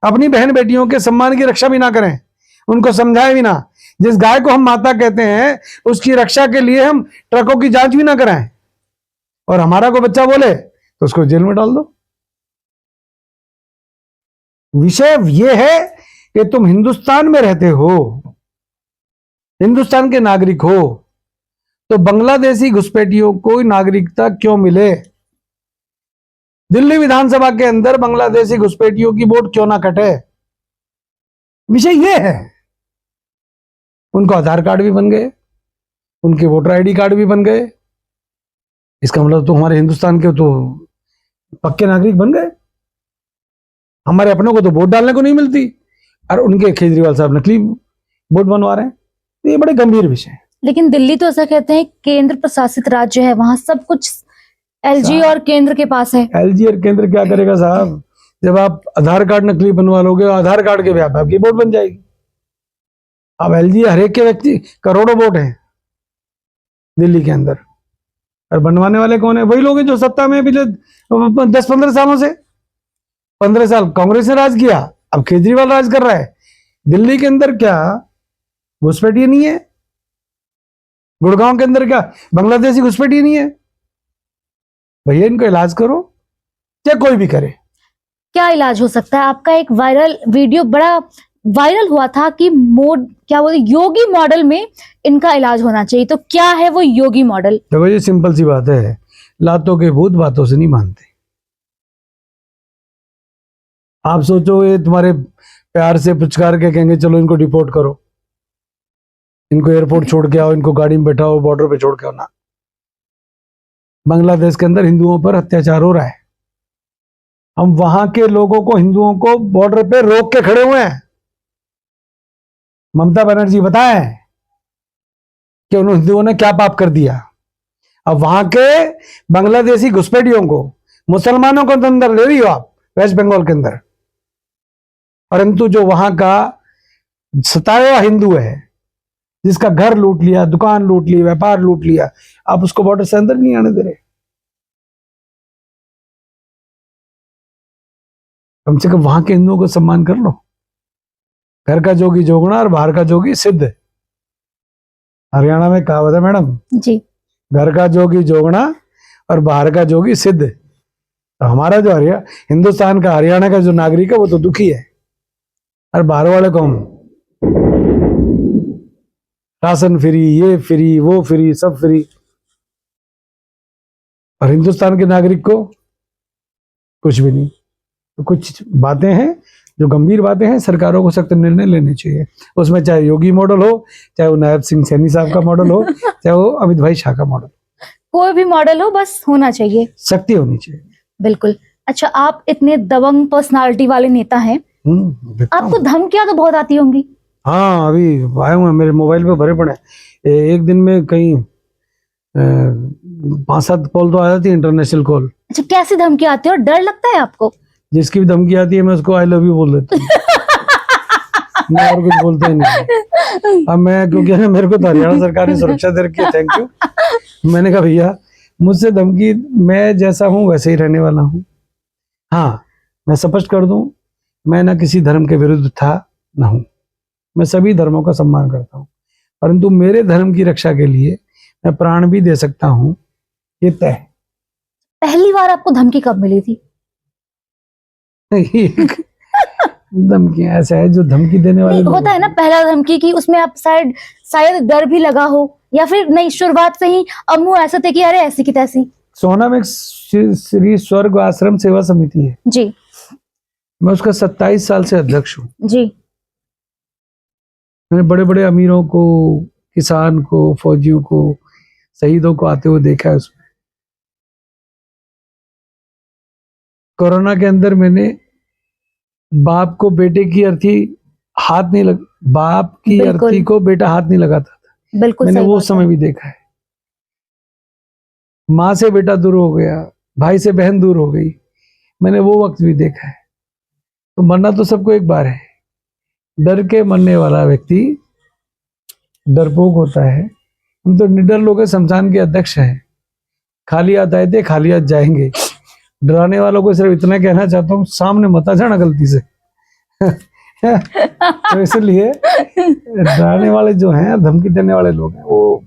अपनी बहन बेटियों के सम्मान की रक्षा भी ना करें, उनको समझाएं भी ना। जिस गाय को हम माता कहते हैं उसकी रक्षा के लिए हम ट्रकों की जांच भी ना कराएं, और हमारा कोई बच्चा बोले तो उसको जेल में डाल दो। विषय यह है कि तुम हिंदुस्तान में रहते हो, हिंदुस्तान के नागरिक हो, तो बांग्लादेशी घुसपैठियों को नागरिकता क्यों मिले? दिल्ली विधानसभा के अंदर बांग्लादेशी घुसपैठियों की वोट क्यों ना कटे? विषय यह है। उनको आधार कार्ड भी बन गए, उनके वोटर आईडी कार्ड भी बन गए। इसका मतलब तो हमारे हिंदुस्तान के तो पक्के नागरिक बन गए। हमारे अपनों को तो वोट डालने को नहीं मिलती, और उनके केजरीवाल साहब नकली वोट बनवा रहे हैं। तो ये बड़े गंभीर विषय है। लेकिन दिल्ली तो ऐसा कहते हैं केंद्र प्रशासित राज्य है, वहां सब कुछ एलजी और केंद्र के पास है। एलजी और केंद्र क्या करेगा साहब? जब आप आधार कार्ड नकली बनवा लोगे, आधार कार्ड के व्याप आपकी वोट बन जाएगी। अब एलजी हर एक के व्यक्ति करोड़ों वोट हैं दिल्ली के अंदर, और बनवाने वाले कौन है? वही लोग हैं जो सत्ता में पिछले 10-15 सालों से, 15 साल कांग्रेस ने राज किया, अब केजरीवाल राज कर रहा है। दिल्ली के अंदर क्या घुसपैठिए नहीं है? गुड़गांव के अंदर क्या बांग्लादेशी घुसपैठिए नहीं है? भैया इनका इलाज करो, चाहे कोई भी करे। क्या इलाज हो सकता है? आपका एक वायरल वीडियो बड़ा वायरल हुआ था कि क्या बोलते योगी मॉडल में इनका इलाज होना चाहिए, तो क्या है वो योगी मॉडल? देखो ये सिंपल सी बात है, लातों के भूत बातों से नहीं मानते। आप सोचो ये तुम्हारे प्यार से पुचकार के कहेंगे चलो इनको डिपोर्ट करो, इनको एयरपोर्ट छोड़ के आओ, इनको गाड़ी में बैठाओ, बॉर्डर पे छोड़ के आओ ना। बांग्लादेश के अंदर हिंदुओं पर अत्याचार हो रहा है, हम वहां के लोगों को, हिंदुओं को बॉर्डर पे रोक के खड़े हुए हैं। ममता बनर्जी बताएं कि उन हिंदुओं ने क्या पाप कर दिया। अब वहां के बांग्लादेशी घुसपैठियों को, मुसलमानों को तो अंदर ले रही हो आप वेस्ट बंगाल के अंदर, परंतु जो वहां का सताया हुआ हिंदू है, जिसका घर लूट लिया, दुकान लूट ली, व्यापार लूट लिया, आप उसको बॉर्डर से अंदर नहीं आने दे रहे। कम से कम वहां के हिंदुओं को सम्मान कर लो। घर का जोगी जोगना और बाहर का जोगी सिद्ध। हरियाणा में कहावत है मैडम, जी। घर का जोगी जोगना और बाहर का जोगी सिद्ध। तो हमारा जो हिंदुस्तान का, हरियाणा का जो नागरिक है वो तो दुखी है, और बाहर वाले को हम राशन फ्री, ये फ्री, वो फ्री, सब फ्री, और हिंदुस्तान के नागरिक को कुछ भी नहीं। तो कुछ बातें हैं जो गंभीर बातें हैं, सरकारों को सख्त निर्णय लेने चाहिए। उसमें चाहे योगी मॉडल हो, चाहे वो नायब सिंह सैनी साहब का मॉडल हो, चाहे वो अमित भाई शाह का मॉडल, कोई भी मॉडल हो, बस होना चाहिए, सख्ती होनी चाहिए। बिल्कुल। अच्छा, आप इतने दबंग पर्सनालिटी वाले नेता हैं, देखता हूं। आपको धमकियां तो बहुत आती होंगी। हाँ, अभी आए हुए हैं, मेरे मोबाइल पे भरे पड़े हैं। एक दिन में कहीं 5-7 कॉल तो आ जाती है, इंटरनेशनल कॉल। अच्छा, कैसी धमकी आती है और डर लगता है आपको? जिसकी भी धमकी आती है मैं उसको आई लव यू बोल देता हूँ। मैं और कुछ बोलता ही नहीं। अब मैं, क्योंकि ना मेरे को तो हरियाणा सरकार ने सुरक्षा दे रखी है, थैंक यू। मैंने कहा भैया मुझसे धमकी, मैं जैसा हूँ वैसे ही रहने वाला हूँ। हाँ, मैं स्पष्ट कर दूं, मैं ना किसी धर्म के विरुद्ध था ना हूँ, मैं सभी धर्मों का सम्मान करता हूँ, परंतु मेरे धर्म की रक्षा के लिए मैं प्राण भी दे सकता हूँ, ये तय है। पहली बार आपको धमकी कब मिली थी? धमकी ऐसा है जो धमकी देने वाले लोग होता है ना, पहला धमकी की उसमें आप शायद डर भी लगा हो, या फिर नहीं, शुरुआत से ही अम्मू ऐसे थे कि अरे ऐसी की तैसी। सोना में एक श्री स्वर्ग आश्रम सेवा समिति है जी, मैं उसका 27 साल से अध्यक्ष हूँ। जी। मैंने बड़े बड़े अमीरों को, किसान को, फौजियों को, शहीदों को आते हुए देखा है उसमें। कोरोना के अंदर मैंने बाप को बेटे की अर्थी हाथ नहीं लग, बाप की बिल्कुल। अर्थी को बेटा हाथ नहीं लगाता था। बिल्कुल मैंने सही वो बात समय है। भी देखा है। माँ से बेटा दूर हो गया, भाई से बहन दूर हो गई, मैंने वो वक्त भी देखा है। तो मरना तो सबको एक बार है। डर के मरने वाला व्यक्ति डरपोक होता है। हम तो निडर लोग हैं, शमशान के अध्यक्ष हैं। खाली हाथ आए थे, खाली हाथ जाएंगे। डराने वालों को सिर्फ इतना कहना चाहता हूँ, सामने मत आ जाना गलती से। तो इसलिए डराने वाले जो हैं, धमकी देने वाले लोग हैं, वो,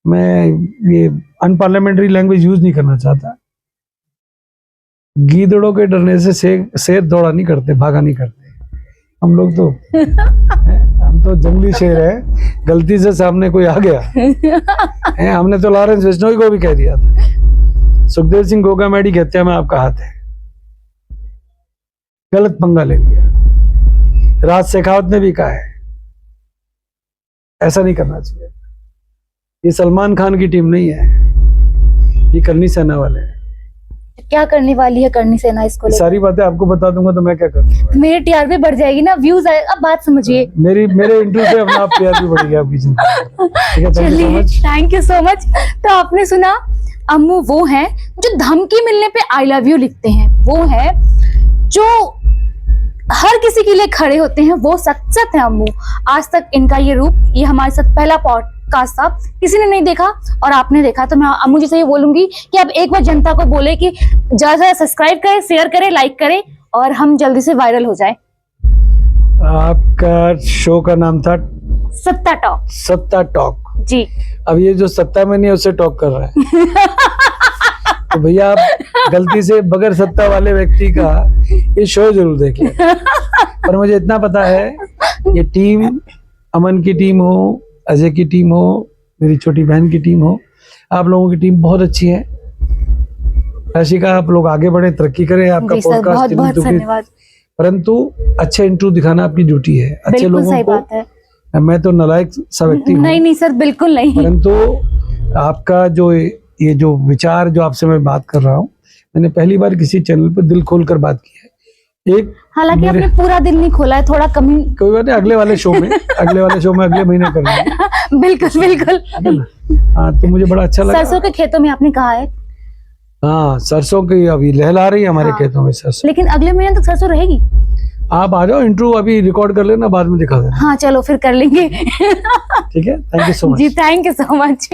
मैं ये अनपार्लियामेंट्री लैंग्वेज यूज नहीं करना चाहता। गीदड़ों के डरने से शेर दौड़ा नहीं करते, भागा नहीं करते। हम लोग तो हम तो जंगली शेर है। गलती से सामने कोई आ गया है, हमने तो लॉरेंस बिश्नोई को भी कह दिया था, सुखदेव सिंह गोगामेडी की हत्या में आपका हाथ है, गलत पंगा ले लिया। राज शेखावत ने भी कहा है ऐसा नहीं करना चाहिए। ये सलमान खान की टीम नहीं है, ये करनी सेना वाले हैं। क्या करने वाली है करनी सेना इसको लेकर? सारी बातें आपको बता दूंगा तो मैं क्या करूंगा। मेरी टीआरपी बढ़ जाएगी ना, व्यूज आए। अब बात समझिए, मेरे इंटरव्यू से अपना आप टीआरपी बढ़ेगी आपकी चिंता। ठीक है, थैंक यू सो चलिए, much. Thank you so much. तो आपने सुना, अम्मू वो हैं जो धमकी मिलने पे आई लव यू लिखते हैं, वो है जो हर किसी के लिए खड़े होते हैं, वो सच है अम्मू। आज तक इनका ये रूप, ये हमारे साथ पहला पॉडकास्ट था, किसी ने नहीं देखा और आपने देखा, तो मैं अम्मू जी से ये बोलूंगी कि आप एक बार जनता को बोले कि ज्यादा से सब्सक्राइब करें, शेयर करें, लाइक करें, और हम जल्दी से वायरल हो जाए। आपका शो का नाम था सत्ता टॉक। सत्ता टॉक जी। अब ये जो सत्ता में नहीं है उससे टॉक कर रहा है। तो भैया आप गलती से बगैर सत्ता वाले व्यक्ति का ये शो जरूर देखिए। पर मुझे इतना पता है, ये टीम, अमन की टीम हो, अजय की टीम हो, मेरी छोटी बहन की टीम हो, आप लोगों की टीम बहुत अच्छी है। राशिका, आप लोग आगे बढ़े, तरक्की करें। आपका जी सर, बहुत पॉडकास्ट बहुत धन्यवाद। परंतु अच्छे इंटरव्यू दिखाना आपकी ड्यूटी है। अच्छे बिल्कुल लोगों सही को, बात है। मैं तो नालायक सा व्यक्ति हूँ, नहीं नहीं सर, बिल्कुल नहीं। परंतु आपका जो ये जो विचार, जो आपसे मैं बात कर रहा हूँ, मैंने पहली बार किसी चैनल पर दिल खोल कर बात की है। एक हालांकि मेरे- आपने पूरा दिल नहीं खोला है, थोड़ा कमी। कोई बात नहीं, अगले वाले शो में अगले महीने कर लेंगे। बिल्कुल बिल्कुल। ठीक है ना? हाँ, तो मुझे बड़ा अच्छा लगा। सरसों के खेतों में आपने कहा है, हाँ, सरसों की अभी लहला रही है हमारे हाँ। खेतों में सरसों। लेकिन अगले महीने तक सरसों रहेगी। आप आ जाओ, इंटरव्यू अभी रिकॉर्ड कर लेना, बाद में दिखा देना। हाँ चलो फिर कर लेंगे। ठीक है, थैंक यू सो मच। जी थैंक यू सो मच।